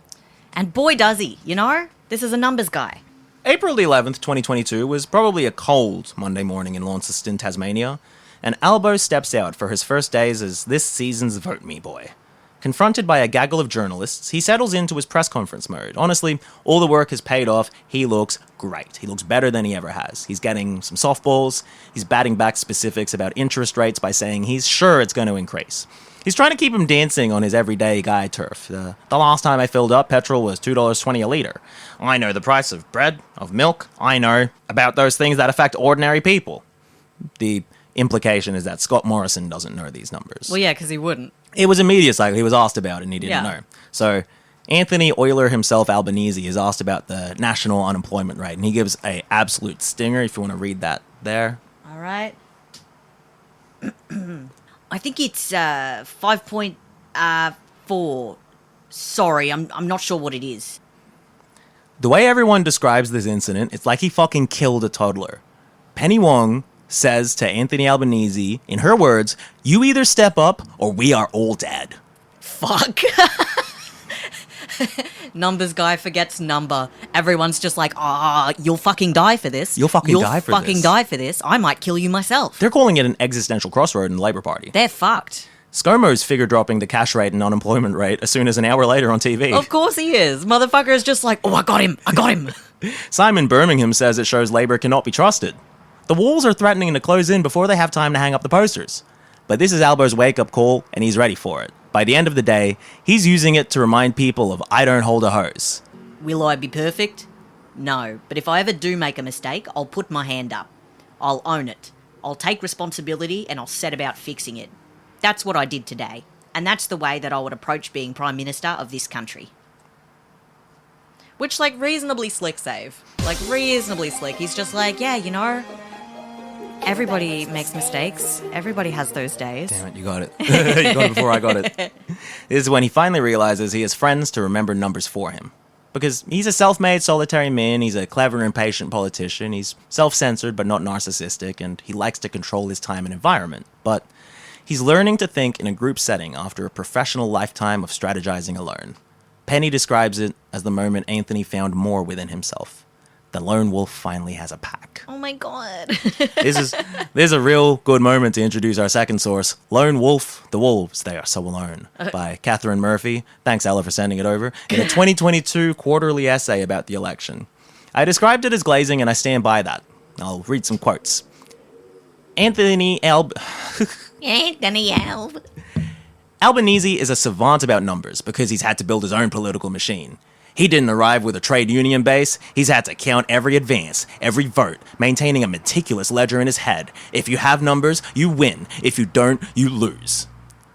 And boy does he, you know? This is a numbers guy. April the 11th, 2022 was probably a cold Monday morning in Launceston, Tasmania, and Albo steps out for his first days as this season's Vote Me boy. Confronted by a gaggle of journalists, he settles into his press conference mode. Honestly, all the work has paid off. He looks great. He looks better than he ever has. He's getting some softballs. He's batting back specifics about interest rates by saying he's sure it's going to increase. He's trying to keep him dancing on his everyday guy turf. The last time I filled up, petrol was $2.20 a litre. I know the price of bread, of milk. I know about those things that affect ordinary people. The implication is that Scott Morrison doesn't know these numbers. Well, yeah, because he wouldn't. It was a media cycle. He was asked about it and he didn't know. So Anthony Euler himself, Albanese, is asked about the national unemployment rate, and he gives a absolute stinger if you want to read that there. All right. I think it's 5.4. Sorry, I'm not sure what it is. The way everyone describes this incident, it's like he fucking killed a toddler. Penny Wong says to Anthony Albanese, in her words, "You either step up or we are all dead." Fuck. Numbers guy forgets number. Everyone's just like, you'll fucking die for this. You'll fucking die for this. die for this. I might kill you myself. They're calling it an existential crossroad in the Labour Party. They're fucked. ScoMo's figure dropping the cash rate and unemployment rate as soon as an hour later on TV. Of course he is. Motherfucker is just like, I got him. Simon Birmingham says it shows Labour cannot be trusted. The walls are threatening to close in before they have time to hang up the posters. But this is Albo's wake-up call, and he's ready for it. By the end of the day, he's using it to remind people of I don't hold a hose. Will I be perfect? No. But if I ever do make a mistake, I'll put my hand up. I'll own it. I'll take responsibility and I'll set about fixing it. That's what I did today. And that's the way that I would approach being Prime Minister of this country. Which, reasonably slick save. Reasonably slick. He's just like, yeah, you know, everybody makes mistakes. Everybody has those days. Damn it, you got it. You got it before I got it. This is when he finally realizes he has friends to remember numbers for him. Because he's a self-made solitary man, he's a clever and patient politician, he's self-censored but not narcissistic, and he likes to control his time and environment. But he's learning to think in a group setting after a professional lifetime of strategizing alone. Penny describes it as the moment Anthony found more within himself. The lone wolf finally has a pack. Oh my god. This is a real good moment to introduce our second source, Lone Wolf, The Wolves, They Are So Alone, by Katharine Murphy. Thanks, Ella, for sending it over. In a 2022 quarterly essay about the election. I described it as glazing, and I stand by that. I'll read some quotes. Anthony Albanese is a savant about numbers because he's had to build his own political machine. He didn't arrive with a trade union base. He's had to count every advance, every vote, maintaining a meticulous ledger in his head. If you have numbers, you win. If you don't, you lose.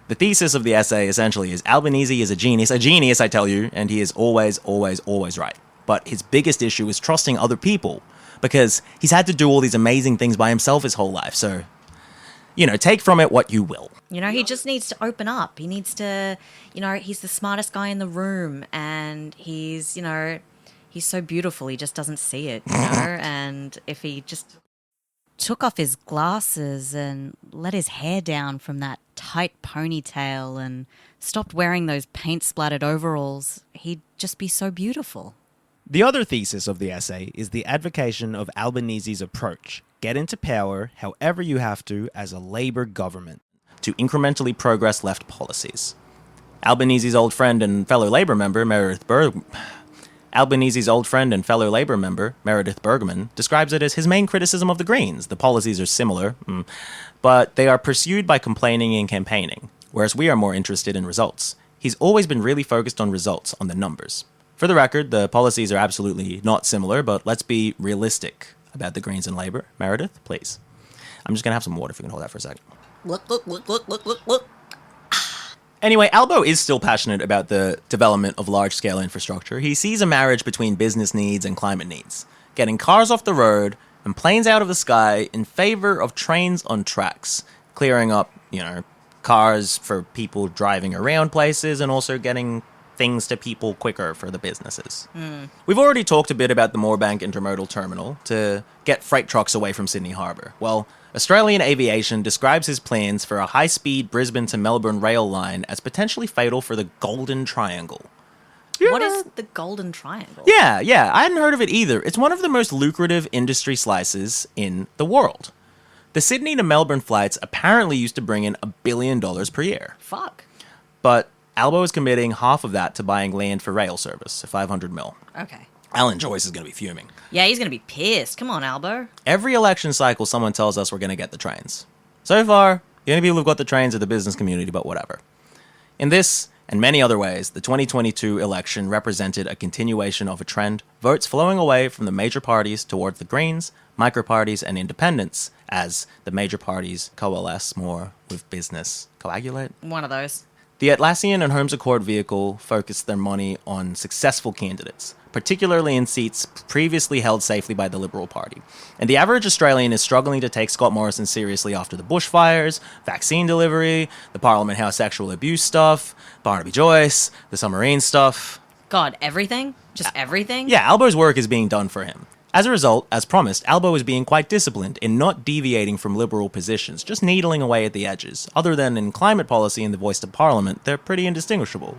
The thesis of the essay essentially is Albanese is a genius, I tell you, and he is always, always, always right. But his biggest issue is trusting other people because he's had to do all these amazing things by himself his whole life. So take from it what you will. He just needs to open up. He needs to, he's the smartest guy in the room, and he's so beautiful. He just doesn't see it, and if he just took off his glasses and let his hair down from that tight ponytail and stopped wearing those paint-splattered overalls, he'd just be so beautiful. The other thesis of the essay is the advocation of Albanese's approach. Get into power however you have to as a Labour government to incrementally progress left policies. Albanese's old friend and fellow Labour member, Meredith Bergman, describes it as his main criticism of the Greens. The policies are similar, but they are pursued by complaining and campaigning, whereas we are more interested in results. He's always been really focused on results, on the numbers. For the record, the policies are absolutely not similar, but let's be realistic about the Greens and Labour. Meredith, please. I'm just going to have some water if you can hold that for a second. Look. Anyway, Albo is still passionate about the development of large-scale infrastructure. He sees a marriage between business needs and climate needs, getting cars off the road and planes out of the sky in favor of trains on tracks, clearing up, cars for people driving around places and also getting things to people quicker for the businesses. We've already talked a bit about the Moorebank Intermodal Terminal to get freight trucks away from Sydney Harbour. Well, Australian Aviation describes his plans for a high-speed Brisbane to Melbourne rail line as potentially fatal for the Golden Triangle. What is the Golden Triangle? Yeah, I hadn't heard of it either. It's one of the most lucrative industry slices in the world. The Sydney to Melbourne flights apparently used to bring in $1 billion per year. Fuck. But Albo is committing half of that to buying land for rail service, $500 million. Okay. Alan Joyce is going to be fuming. Yeah, he's going to be pissed. Come on, Albo. Every election cycle, someone tells us we're going to get the trains. So far, the only people who've got the trains are the business community, but whatever. In this and many other ways, the 2022 election represented a continuation of a trend, votes flowing away from the major parties towards the Greens, micro-parties, and independents, as the major parties coalesce more with business. Coagulate? One of those. The Atlassian and Holmes Accord vehicle focused their money on successful candidates, particularly in seats previously held safely by the Liberal Party. And the average Australian is struggling to take Scott Morrison seriously after the bushfires, vaccine delivery, the Parliament House sexual abuse stuff, Barnaby Joyce, the submarine stuff. God, everything? Just everything? Yeah, Albo's work is being done for him. As a result, as promised, Albo is being quite disciplined in not deviating from Liberal positions, just needling away at the edges. Other than in climate policy and the voice to Parliament, they're pretty indistinguishable.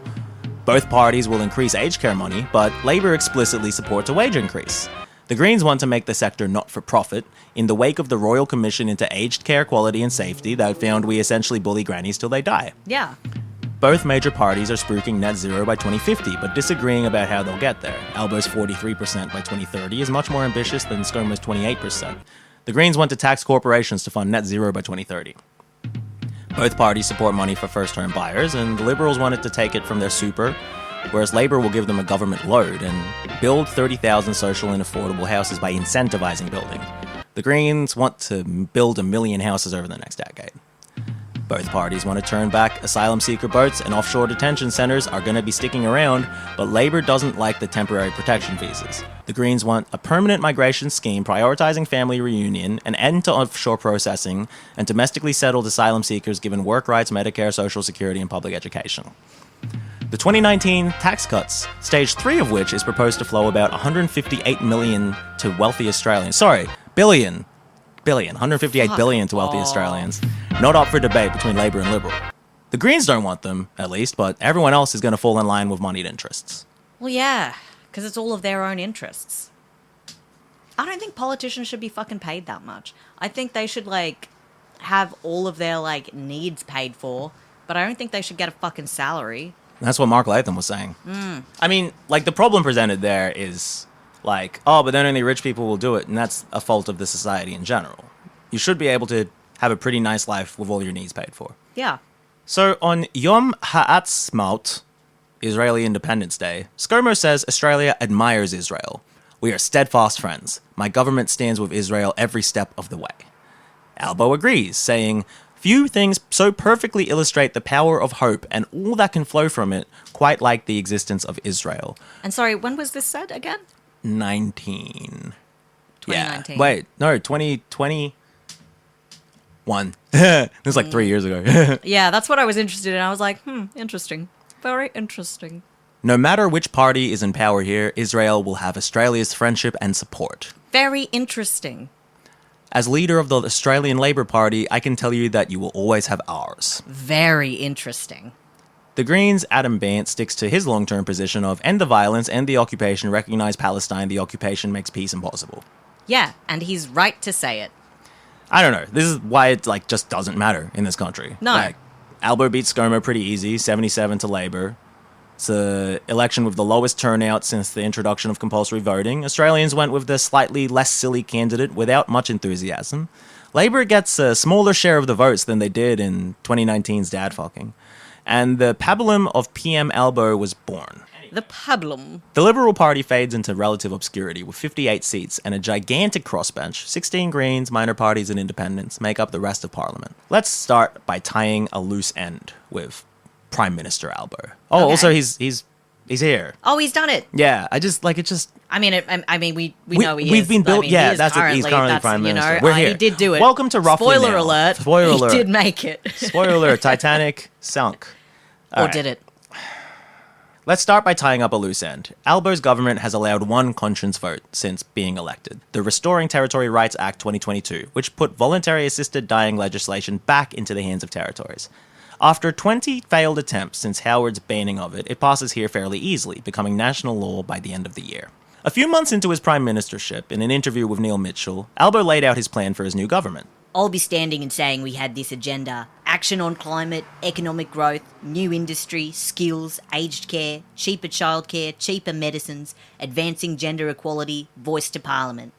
Both parties will increase aged care money, but Labour explicitly supports a wage increase. The Greens want to make the sector not-for-profit in the wake of the Royal Commission into Aged Care Quality and Safety that found we essentially bully grannies till they die. Yeah. Both major parties are spruiking net zero by 2050, but disagreeing about how they'll get there. Albo's 43% by 2030 is much more ambitious than ScoMo's 28%. The Greens want to tax corporations to fund net zero by 2030. Both parties support money for first-home buyers, and the Liberals wanted to take it from their super, whereas Labour will give them a government load and build 30,000 social and affordable houses by incentivising building. The Greens want to build 1 million houses over the next decade. Both parties want to turn back asylum seeker boats, and offshore detention centres are going to be sticking around, but Labour doesn't like the temporary protection visas. The Greens want a permanent migration scheme prioritising family reunion, an end to offshore processing, and domestically settled asylum seekers given work rights, Medicare, Social Security, and public education. The 2019 tax cuts, stage 3 of which is proposed to flow about $158 million to wealthy Australians. Billion. 158 billion to wealthy Australians. Not up for debate between Labour and Liberal. The Greens don't want them, at least, but everyone else is going to fall in line with moneyed interests. Well, yeah, because it's all of their own interests. I don't think politicians should be fucking paid that much. I think they should, have all of their, needs paid for, but I don't think they should get a fucking salary. That's what Mark Latham was saying. I mean, the problem presented there is... but then only rich people will do it, and that's a fault of the society in general. You should be able to have a pretty nice life with all your needs paid for. Yeah. So on Yom Ha'atzmaut, Israeli Independence Day, ScoMo says Australia admires Israel. We are steadfast friends. My government stands with Israel every step of the way. Albo agrees, saying, few things so perfectly illustrate the power of hope and all that can flow from it, quite like the existence of Israel. And sorry, when was this said again? 2019. Yeah. Wait, no, 2020. One. This was like 3 years ago. Yeah, that's what I was interested in. I was like, interesting. Very interesting. No matter which party is in power here, Israel will have Australia's friendship and support. Very interesting. As leader of the Australian Labor Party, I can tell you that you will always have ours. Very interesting. The Greens' Adam Bant sticks to his long-term position of end the violence, end the occupation, recognize Palestine, the occupation makes peace impossible. Yeah, and he's right to say it. I don't know. This is why it just doesn't matter in this country. No. Albo beat ScoMo pretty easy, 77 to Labor. It's an election with the lowest turnout since the introduction of compulsory voting. Australians went with the slightly less silly candidate without much enthusiasm. Labor gets a smaller share of the votes than they did in 2019's dad fucking. And the pabulum of PM Albo was born. The pablum. The Liberal Party fades into relative obscurity with 58 seats and a gigantic crossbench. 16 Greens, minor parties and independents make up the rest of Parliament. Let's start by tying a loose end with Prime Minister Albo. Oh, Okay. also he's here. Oh, he's done it. Yeah, we know he is. We've been but built. he Yeah, is that's it. He's currently that's, Prime Minister. You We're know, here. he did do it. Welcome to Roughly Spoiler Now. alert. Spoiler alert. He did make it. Spoiler alert, Titanic sunk. All Or right. did it? Let's start by tying up a loose end. Albo's government has allowed one conscience vote since being elected, the Restoring Territory Rights Act 2022, which put voluntary assisted dying legislation back into the hands of territories. After 20 failed attempts since Howard's banning of it, it passes here fairly easily, becoming national law by the end of the year. A few months into his prime ministership, in an interview with Neil Mitchell, Albo laid out his plan for his new government. I'll be standing and saying we had this agenda: action on climate, economic growth, new industry, skills, aged care, cheaper childcare, cheaper medicines, advancing gender equality, voice to Parliament.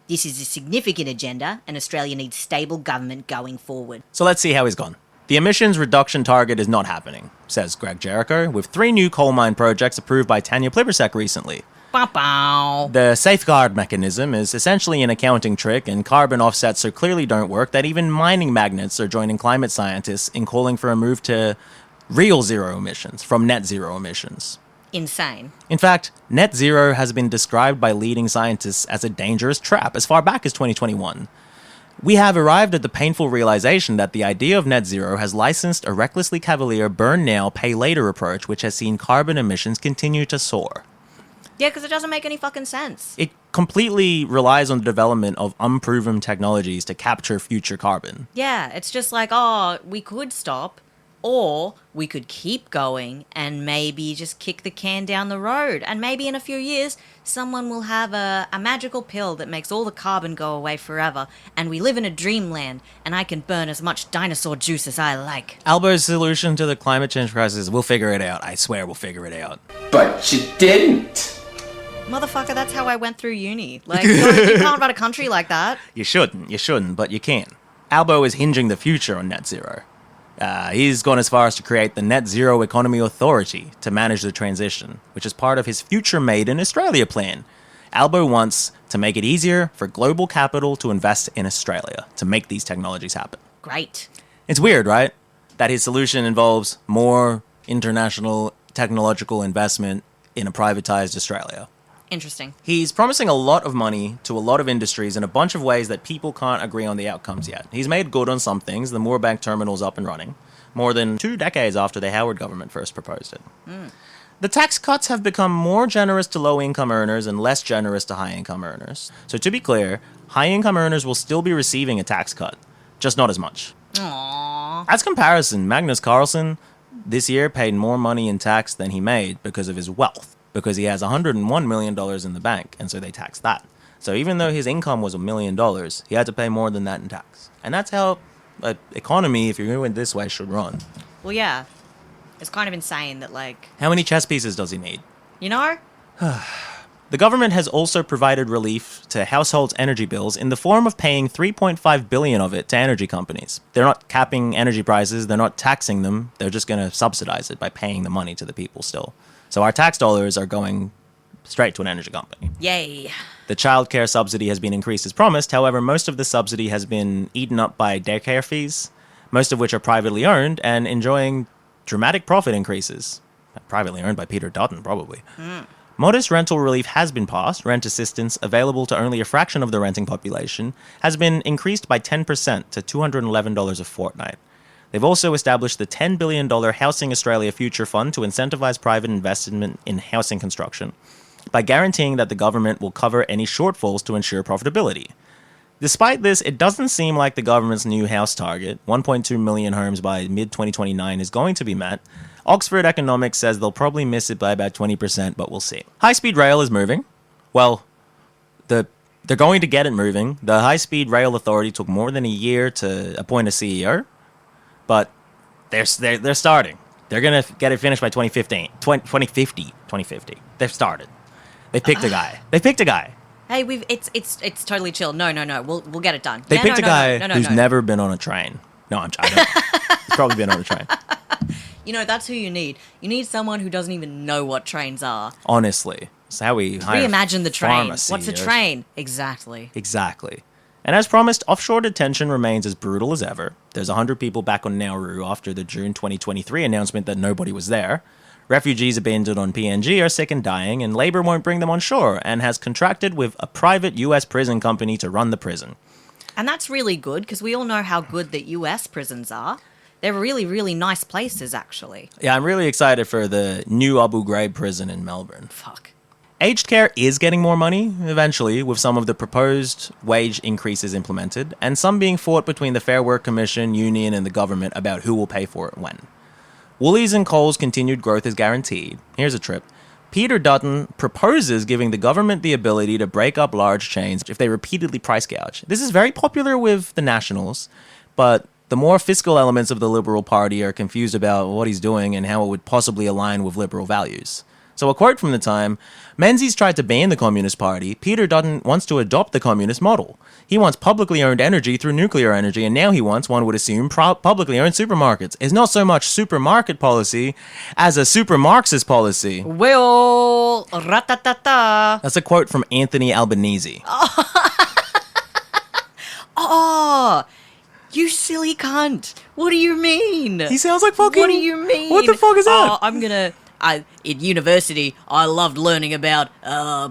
This is a significant agenda, and Australia needs stable government going forward. So let's see how he's gone. The emissions reduction target is not happening, says Greg Jericho, with 3 new coal mine projects approved by Tanya Plibersek recently. Bow. The safeguard mechanism is essentially an accounting trick, and carbon offsets so clearly don't work that even mining magnates are joining climate scientists in calling for a move to real zero emissions from net zero emissions. Insane. In fact, net zero has been described by leading scientists as a dangerous trap as far back as 2021. We have arrived at the painful realization that the idea of net zero has licensed a recklessly cavalier burn now, pay later approach which has seen carbon emissions continue to soar. Yeah, because it doesn't make any fucking sense. It completely relies on the development of unproven technologies to capture future carbon. Yeah, it's just like, oh, we could stop, or we could keep going and maybe just kick the can down the road. And maybe in a few years, someone will have a magical pill that makes all the carbon go away forever, and we live in a dreamland, and I can burn as much dinosaur juice as I like. Albo's solution to the climate change crisis is we'll figure it out. I swear we'll figure it out. But you didn't. Motherfucker, that's how I went through uni. Like, you can't run a country like that. You shouldn't, but you can. Albo is hinging the future on net zero. He's gone as far as to create the Net Zero Economy Authority to manage the transition, which is part of his Future Made in Australia plan. Albo wants to make it easier for global capital to invest in Australia to make these technologies happen. Great. It's weird, right? That his solution involves more international technological investment in a privatized Australia. Interesting. He's promising a lot of money to a lot of industries in a bunch of ways that people can't agree on the outcomes yet. He's made good on some things. The Moorebank terminal's up and running, more than 2 decades after the Howard government first proposed it. The tax cuts have become more generous to low-income earners and less generous to high-income earners. So to be clear, high-income earners will still be receiving a tax cut, just not as much. Aww. As comparison, Magnus Carlsen this year paid more money in tax than he made because of his wealth, because he has $101 million in the bank, and so they tax that. So even though his income was $1 million, he had to pay more than that in tax. And that's how an economy, if you're doing it this way, should run. Well, yeah. It's kind of insane that, like, How many chess pieces does he need? you know? The government has also provided relief to households' energy bills in the form of paying $3.5 billion of it to energy companies. They're not capping energy prices, they're not taxing them, they're just going to subsidize it by paying the money to the people still. So our tax dollars are going straight to an energy company. Yay. The childcare subsidy has been increased as promised, however, most of the subsidy has been eaten up by daycare fees, most of which are privately owned and enjoying dramatic profit increases. Privately owned by Peter Dutton, probably. Modest rental relief has been passed. Rent assistance, available to only a fraction of the renting population, has been increased by 10% to $211 a fortnight. They've also established the $10 billion Housing Australia Future Fund to incentivise private investment in housing construction by guaranteeing that the government will cover any shortfalls to ensure profitability. Despite this, it doesn't seem like the government's new house target, 1.2 million homes by mid-2029, is going to be met. Oxford Economics says they'll probably miss it by about 20%, but we'll see. High-speed rail is moving. Well, they're going to get it moving. The High-Speed Rail Authority took more than a year to appoint a CEO, but they're starting. They're going to get it finished by 2050. They've started. They picked a guy. Hey, it's totally chill. No. We'll get it done. They picked a guy who's never been on a train. No, I don't. He's probably been on a train. You know, that's who you need. You need someone who doesn't even know what trains are. Honestly. It's how we hire Reimagine the train. pharma What's a CEOs. train? Exactly. And as promised, offshore detention remains as brutal as ever. There's 100 people back on Nauru after the June 2023 announcement that nobody was there. Refugees abandoned on PNG are sick and dying, and Labour won't bring them on shore and has contracted with a private US prison company to run the prison. And that's really good because we all know how good the US prisons are. They're really, really nice places, actually. Yeah, I'm really excited for the new Abu Ghraib prison in Melbourne. Fuck. Aged care is getting more money, eventually, with some of the proposed wage increases implemented, and some being fought between the Fair Work Commission, union, and the government about who will pay for it when. Woolies and Coles' continued growth is guaranteed. Here's a trip. Peter Dutton proposes giving the government the ability to break up large chains if they repeatedly price gouge. This is very popular with the Nationals, but the more fiscal elements of the Liberal Party are confused about what he's doing and how it would possibly align with liberal values. So a quote from the time, Menzies tried to ban the Communist Party. Peter Dutton wants to adopt the communist model. He wants publicly owned energy through nuclear energy, and now he wants, one would assume, publicly owned supermarkets. It's not so much supermarket policy as a super Marxist policy. Well, ratatata. That's a quote from Anthony Albanese. Oh, you silly cunt. What do you mean? He sounds like fucking... What do you mean? What the fuck is that? In university, I loved learning about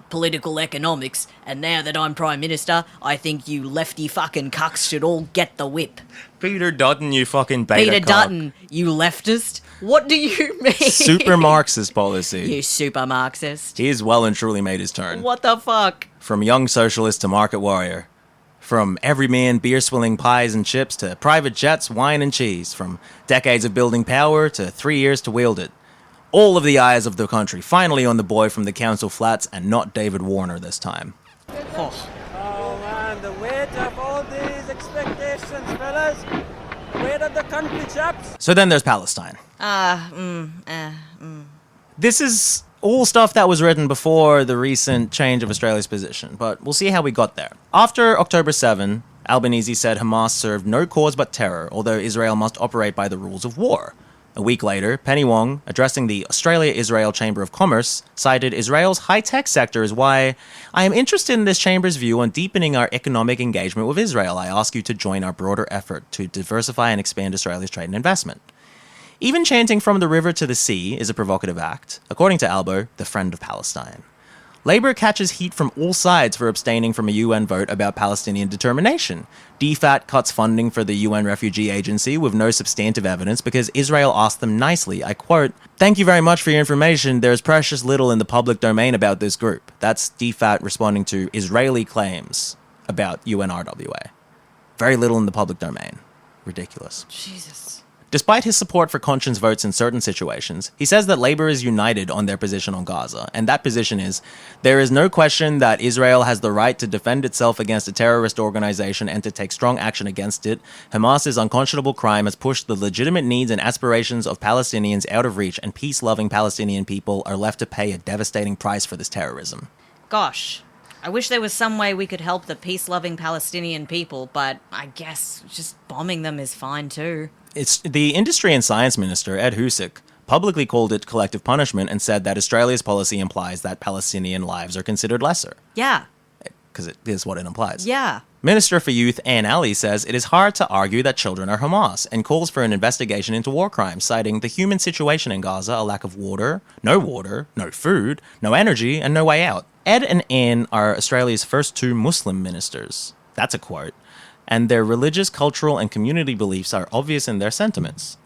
political economics, and now that I'm Prime Minister, I think you lefty fucking cucks should all get the whip. Peter Dutton, you fucking beta Peter cock. Dutton, you leftist? What do you mean? Super Marxist policy. You super Marxist. He's well and truly made his turn. What the fuck? From young socialist to market warrior. From everyman beer-swilling pies and chips to private jets, wine and cheese. From decades of building power to 3 years to wield it. All of the eyes of the country finally on the boy from the council flats, and not David Warner this time. Oh. Oh man, the weight of all these expectations, fellas. The weight of the country, chaps. So then there's Palestine. This is all stuff that was written before the recent change of Australia's position, but we'll see how we got there. After October 7, Albanese said Hamas served no cause but terror, although Israel must operate by the rules of war. A week later, Penny Wong, addressing the Australia-Israel Chamber of Commerce, cited Israel's high-tech sector as why, "I am interested in this chamber's view on deepening our economic engagement with Israel. I ask you to join our broader effort to diversify and expand Australia's trade and investment." Even chanting from the river to the sea is a provocative act, according to Albo, the friend of Palestine. Labour catches heat from all sides for abstaining from a UN vote about Palestinian determination. DFAT cuts funding for the UN Refugee Agency with no substantive evidence because Israel asked them nicely, I quote, "Thank you very much for your information. There is precious little in the public domain about this group." That's DFAT responding to Israeli claims about UNRWA. Very little in the public domain. Ridiculous. Jesus. Despite his support for conscience votes in certain situations, he says that Labour is united on their position on Gaza, and that position is, there is no question that Israel has the right to defend itself against a terrorist organization and to take strong action against it. Hamas's unconscionable crime has pushed the legitimate needs and aspirations of Palestinians out of reach, and peace-loving Palestinian people are left to pay a devastating price for this terrorism. Gosh. I wish there was some way we could help the peace-loving Palestinian people, but I guess just bombing them is fine too. It's the Industry and Science Minister, Ed Husic, publicly called it collective punishment and said that Australia's policy implies that Palestinian lives are considered lesser. Yeah. because it is what it implies. Yeah. Minister for Youth Anne Alley says it is hard to argue that children are Hamas and calls for an investigation into war crimes, citing the human situation in Gaza, a lack of water, no food, no energy, and no way out. Ed and Anne are Australia's first 2 Muslim ministers. That's a quote. And their religious, cultural, and community beliefs are obvious in their statements.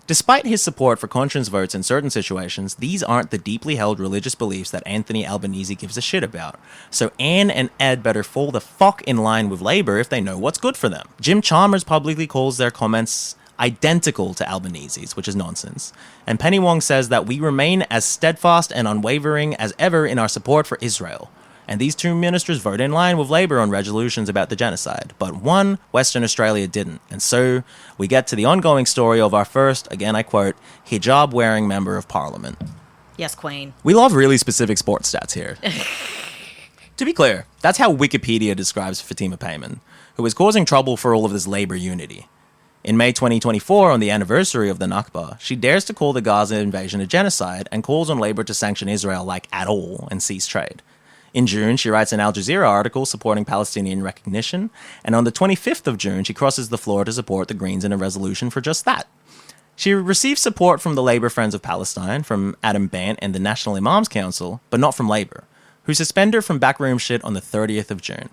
Despite his support for conscience votes in certain situations, these aren't the deeply held religious beliefs that Anthony Albanese gives a shit about. So Anne and Ed better fall the fuck in line with Labour if they know what's good for them. Jim Chalmers publicly calls their comments identical to Albanese's, which is nonsense. And Penny Wong says that we remain as steadfast and unwavering as ever in our support for Israel. And these 2 ministers vote in line with Labour on resolutions about the genocide. But one, Western Australia didn't. And so we get to the ongoing story of our first, again I quote, hijab-wearing member of parliament. Yes, Queen. We love really specific sports stats here. To be clear, that's how Wikipedia describes Fatima Payman, who is causing trouble for all of this Labour unity. In May 2024, on the anniversary of the Nakba, she dares to call the Gaza invasion a genocide and calls on Labour to sanction Israel like at all and cease trade. In June, she writes an Al Jazeera article supporting Palestinian recognition, and on the 25th of June, she crosses the floor to support the Greens in a resolution for just that. She received support from the Labour Friends of Palestine, from Adam Bant and the National Imams Council, but not from Labour, who suspended her from backroom shit on the 30th of June.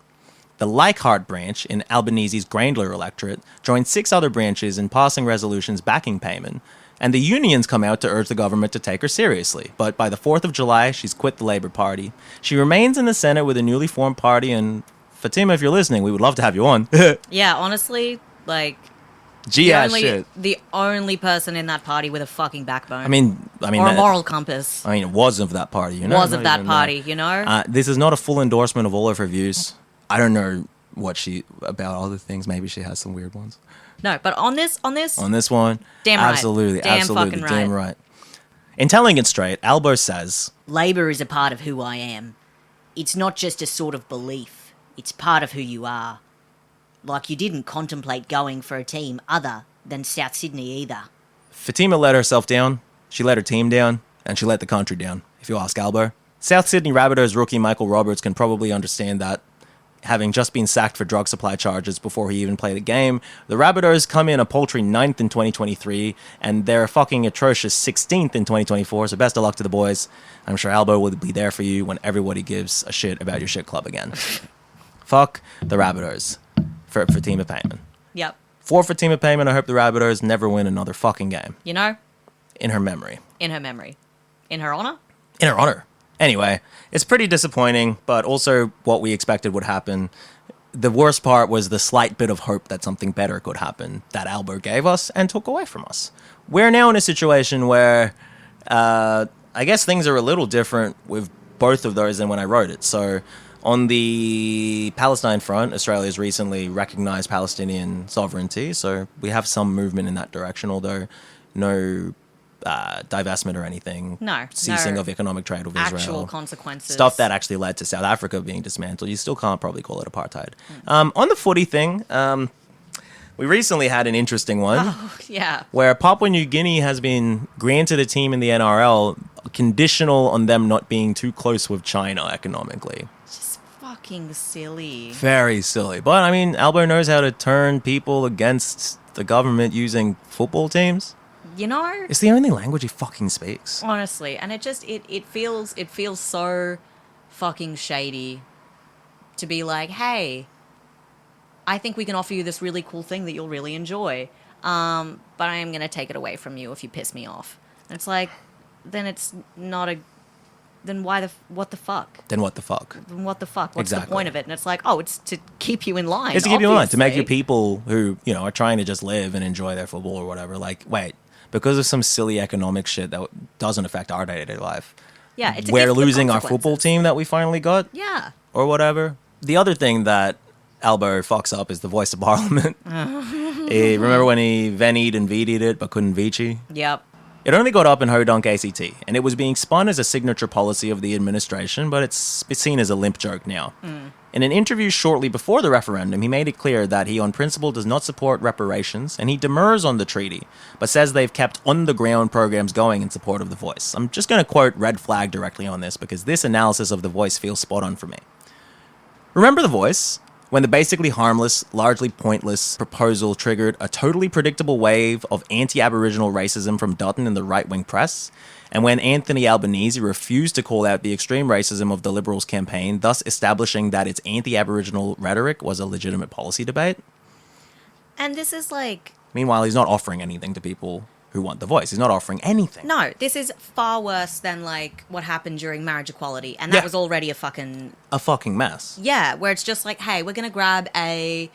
The Leichhardt branch in Albanese's Grayndler electorate joined 6 other branches in passing resolutions backing Payman, and the unions come out to urge the government to take her seriously. But by the 4th of July, she's quit the Labour Party. She remains in the Senate with a newly formed party, and Fatima, if you're listening, we would love to have you on. Yeah, honestly, like... Shit. The only person in that party with a fucking backbone. I mean, or a moral compass. I mean, it was of that party, you know? Was of that party, you know? This is not a full endorsement of all of her views. I don't know about other things. Maybe she has some weird ones. No, but on this one, damn right. absolutely, Damn fucking right. damn right. In telling it straight, Albo says, Labour is a part of who I am. It's not just a sort of belief. It's part of who you are. Like you didn't contemplate going for a team other than South Sydney either. Fatima let herself down, she let her team down, and she let the country down, if you ask Albo. South Sydney Rabbitohs rookie Michael Roberts can probably understand that. Having just been sacked for drug supply charges before he even played a game, the Rabbitohs come in a paltry 9th in 2023, and they're a fucking atrocious 16th in 2024, so best of luck to the boys. I'm sure Albo will be there for you when everybody gives a shit about your shit club again. Fuck the Rabbitohs for Fatima Payman. Yep. For Fatima Payman, I hope the Rabbitohs never win another fucking game. You know? In her memory. In her memory. In her honour? In her honour. Anyway, it's pretty disappointing, but also what we expected would happen. The worst part was the slight bit of hope that something better could happen that Albo gave us and took away from us. We're now in a situation where I guess things are a little different with both of those than when I wrote it. So on the Palestine front, Australia has recently recognized Palestinian sovereignty, so we have some movement in that direction, although no divestment or anything. No. Ceasing of economic trade with Israel. Actual consequences. Stuff that actually led to South Africa being dismantled. You still can't probably call it apartheid. On the footy thing, we recently had an interesting one. Oh, yeah. Where Papua New Guinea has been granted a team in the NRL conditional on them not being too close with China economically. Just fucking silly. Very silly. But, I mean, Albo knows how to turn people against the government using football teams. You know, it's the only language he fucking speaks. Honestly, and it feels so fucking shady to be like, hey, I think we can offer you this really cool thing that you'll really enjoy, but I am gonna take it away from you if you piss me off. And it's like, then it's not a. Then what the fuck? Then what the fuck? What's exactly. the point of it? And it's like, oh, it's to keep you in line. It's to keep you in line, to make your people who, you know, are trying to just live and enjoy their football or whatever, like, wait, because of some silly economic shit that doesn't affect our day-to-day life. Yeah, it's we're losing our football team that we finally got. Yeah. Or whatever. The other thing that Albo fucks up is the voice of Parliament. Remember when he venied and vitied it but couldn't vici? Yep. It only got up in Hodunk ACT, and it was being spun as a signature policy of the administration, but it's seen as a limp joke now. In an interview shortly before the referendum, he made it clear that he on principle does not support reparations, and he demurs on the treaty, but says they've kept on-the-ground programs going in support of the voice. I'm just going to quote Red Flag directly on this, because this analysis of the voice feels spot on for me. Remember The Voice? When the basically harmless, largely pointless proposal triggered a totally predictable wave of anti-Aboriginal racism from Dutton in the right-wing press? And when Anthony Albanese refused to call out the extreme racism of the Liberals' campaign, thus establishing that its anti-Aboriginal rhetoric was a legitimate policy debate? And this is like... Meanwhile, he's not offering anything to people who want The Voice. He's not offering anything. No, this is far worse than, like, what happened during marriage equality. And that was already a fucking mess. Yeah, where it's just like, hey, we're going to grab a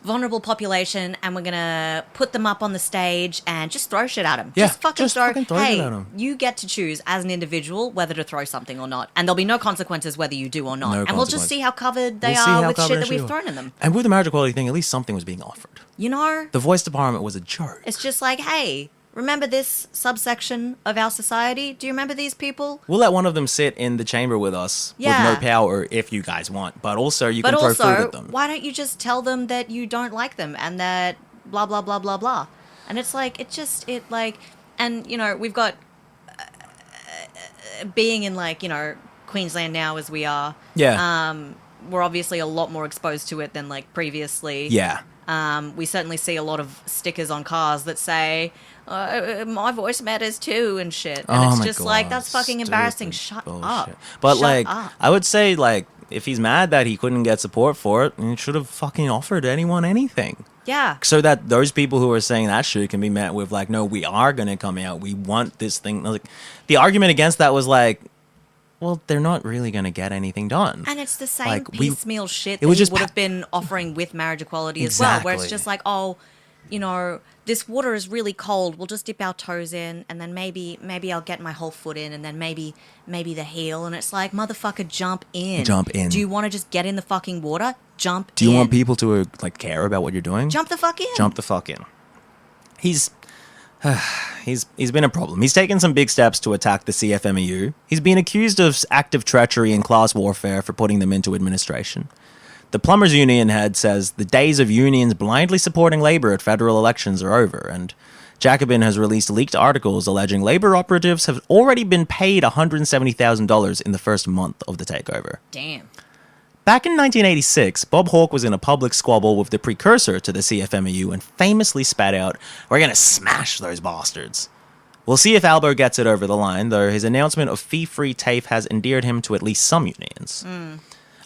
vulnerable population and we're going to put them up on the stage and just throw shit at them. Yeah, just fucking just fucking throw hey, shit at 'em. you get to choose as an individual whether to throw something or not. And there'll be no consequences whether you do or not. No and we'll just see how covered they We'll see are how with shit covered that we've they are. thrown in them. And with the marriage equality thing, at least something was being offered. You know? The Voice department was a joke. It's just like, hey, remember this subsection of our society? Do you remember these people? We'll let one of them sit in the chamber with us with no power if you guys want. But also, you can throw food at them. Why don't you just tell them that you don't like them and that blah, blah, blah, blah, blah. And it's like, and, you know, we've got being in, like, you know, Queensland now as we are. Yeah. We're obviously a lot more exposed to it than, like, previously. Yeah. We certainly see a lot of stickers on cars that say, my voice matters too and shit. And it's just like, that's fucking embarrassing. Shut up. But, Shut like, up. I would say, like, if he's mad that he couldn't get support for it, he should have fucking offered anyone anything. Yeah. So that those people who are saying that shit can be met with, like, no, we are going to come out. We want this thing. Like, the argument against that was like, well, they're not really going to get anything done. And it's the same Like, piecemeal shit it that was he just would have been offering with marriage equality as well, where it's just like, oh, you know, this water is really cold. We'll just dip our toes in, and then maybe I'll get my whole foot in, and then maybe the heel. And it's like, motherfucker, jump in. Jump in. Do you want to just get in the fucking water? Jump in. Do you want people to, like, care about what you're doing? Jump the fuck in. Jump the fuck in. He's been a problem. He's taken some big steps to attack the CFMEU. He's been accused of active treachery and class warfare for putting them into administration. The Plumbers Union head says the days of unions blindly supporting Labour at federal elections are over, and Jacobin has released leaked articles alleging Labour operatives have already been paid $170,000 in the first month of the takeover. Damn. Back in 1986, Bob Hawke was in a public squabble with the precursor to the CFMEU and famously spat out, "We're going to smash those bastards." We'll see if Albo gets it over the line, though his announcement of fee-free TAFE has endeared him to at least some unions.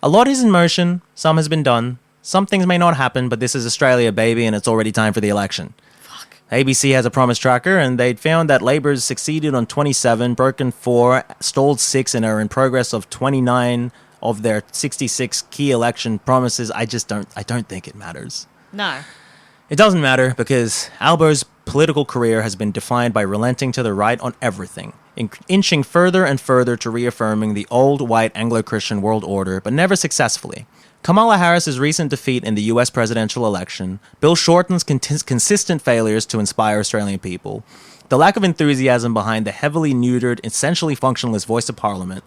A lot is in motion, some has been done, some things may not happen, but this is Australia, baby, and it's already time for the election. Fuck. ABC has a promise tracker, and they'd found that Labour's succeeded on 27, broken 4, stalled 6, and are in progress of 29 of their 66 key election promises. I don't think it matters. No. It doesn't matter because Albo's political career has been defined by relenting to the right on everything, inching further and further to reaffirming the old white Anglo-Christian world order, but never successfully. Kamala Harris's recent defeat in the US presidential election, Bill Shorten's consistent failures to inspire Australian people, the lack of enthusiasm behind the heavily neutered, essentially functionless voice of parliament,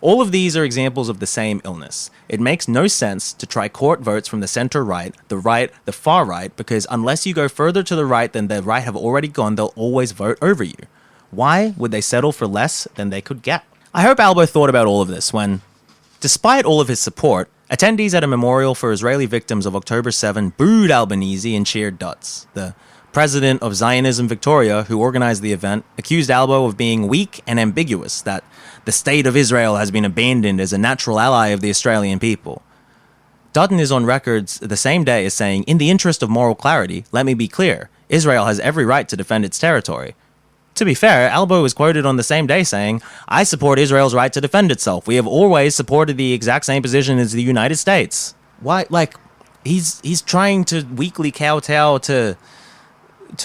all of these are examples of the same illness. It makes no sense to try court votes from the center-right, the far right, because unless you go further to the right than the right have already gone, they'll always vote over you. Why would they settle for less than they could get? I hope Albo thought about all of this when, despite all of his support, attendees at a memorial for Israeli victims of October 7 booed Albanese and cheered Dutz. The president of Zionism Victoria, who organized the event, accused Albo of being weak and ambiguous, that the state of Israel has been abandoned as a natural ally of the Australian people. Dutton is on record the same day as saying, "In the interest of moral clarity, let me be clear, Israel has every right to defend its territory." To be fair, Albo was quoted on the same day saying, "I support Israel's right to defend itself. We have always supported the exact same position as the United States." Why, like, he's trying to weakly kowtow to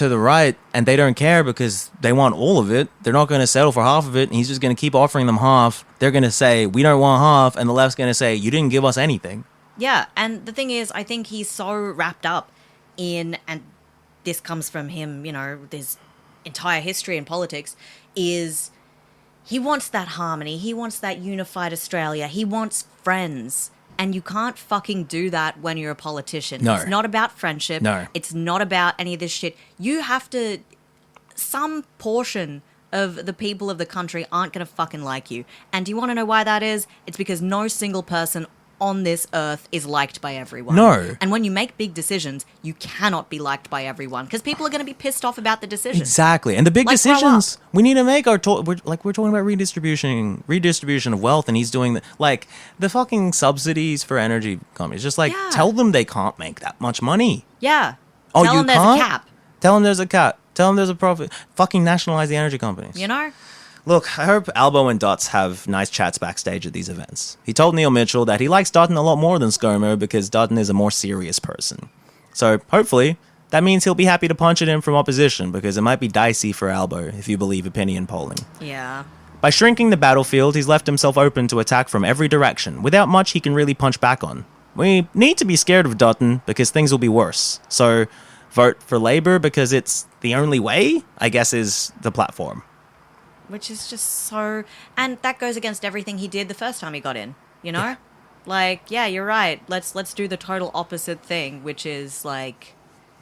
the right, and they don't care because they want all of it. They're not going to settle for half of it, and he's just going to keep offering them half. They're going to say, "We don't want half," and the left's going to say, "You didn't give us anything." Yeah, and the thing is, I think he's so wrapped up in, and this comes from him, you know, his entire history in politics, is he wants that harmony, he wants that unified Australia, he wants friends. And you can't fucking do that when you're a politician. No. It's not about friendship. No. It's not about any of this shit. You have to... Some portion of the people of the country aren't going to fucking like you. And do you want to know why that is? It's because no single person on this earth is liked by everyone. No. And when you make big decisions, you cannot be liked by everyone because people are going to be pissed off about the decision. Exactly. And the big Like, grow decisions we need to make are we're talking about redistribution of wealth, and he's doing the fucking subsidies for energy companies. Just Yeah. tell them they can't make that much money. Yeah. Oh, Tell you them there's can't? a cap, Tell them there's a cap. Tell them there's a profit. Fucking nationalize the energy companies. you know? Look, I hope Albo and Dots have nice chats backstage at these events. He told Neil Mitchell that he likes Dutton a lot more than ScoMo because Dutton is a more serious person. So, hopefully, that means he'll be happy to punch it in from opposition because it might be dicey for Albo if you believe opinion polling. Yeah. By shrinking the battlefield, he's left himself open to attack from every direction, without much he can really punch back on. We need to be scared of Dutton because things will be worse. So, vote for Labour because it's the only way, I guess, is the platform. Which is just so... And that goes against everything he did the first time he got in, you know? Yeah, you're right. Let's do the total opposite thing, which is,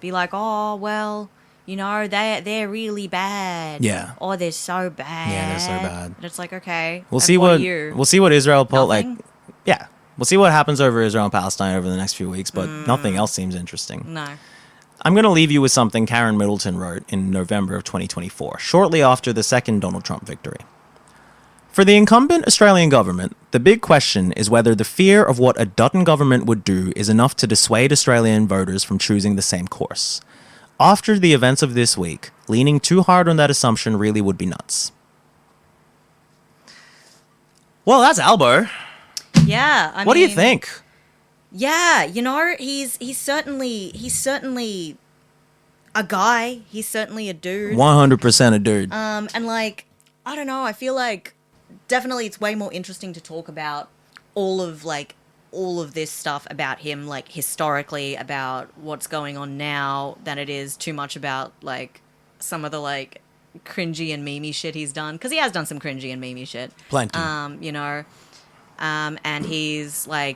be like, oh, well, you know, they're really bad. Yeah. Oh, they're so bad. Yeah, they're so bad. And it's like, okay. We'll and see what what are you? we'll see what Israel Nothing? we'll see what happens over Israel and Palestine over the next few weeks, but nothing else seems interesting. No. I'm going to leave you with something Karen Middleton wrote in November of 2024, shortly after the second Donald Trump victory. For the incumbent Australian government, the big question is whether the fear of what a Dutton government would do is enough to dissuade Australian voters from choosing the same course. After the events of this week, leaning too hard on that assumption really would be nuts. Well, that's Albo. Yeah, What do you think? Yeah, you know, he's certainly a guy. He's certainly a dude. 100% a dude. And I don't know, I feel like definitely it's way more interesting to talk about all of this stuff about him, historically, about what's going on now, than it is too much about some of the cringy and memey shit he's done, because he has done some cringy and memey shit. Plenty. You know. And he's I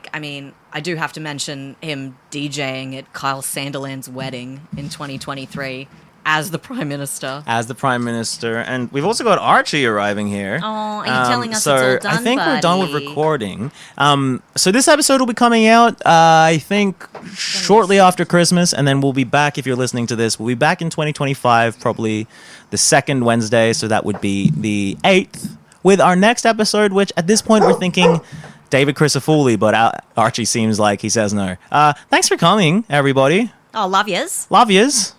do have to mention him DJing at Kyle Sanderland's wedding in 2023 as the Prime Minister. And we've also got Archie arriving here. Oh, are you telling us so it's all done, I think we're done with buddy? recording. So this episode will be coming out, I think, shortly after Christmas, and then we'll be back, if you're listening to this, we'll be back in 2025, probably the second Wednesday, so that would be the 8th. With our next episode, which at this point we're thinking David Crisafulli, but Archie seems like he says no. Thanks for coming, everybody. Oh, love yous. Love yous.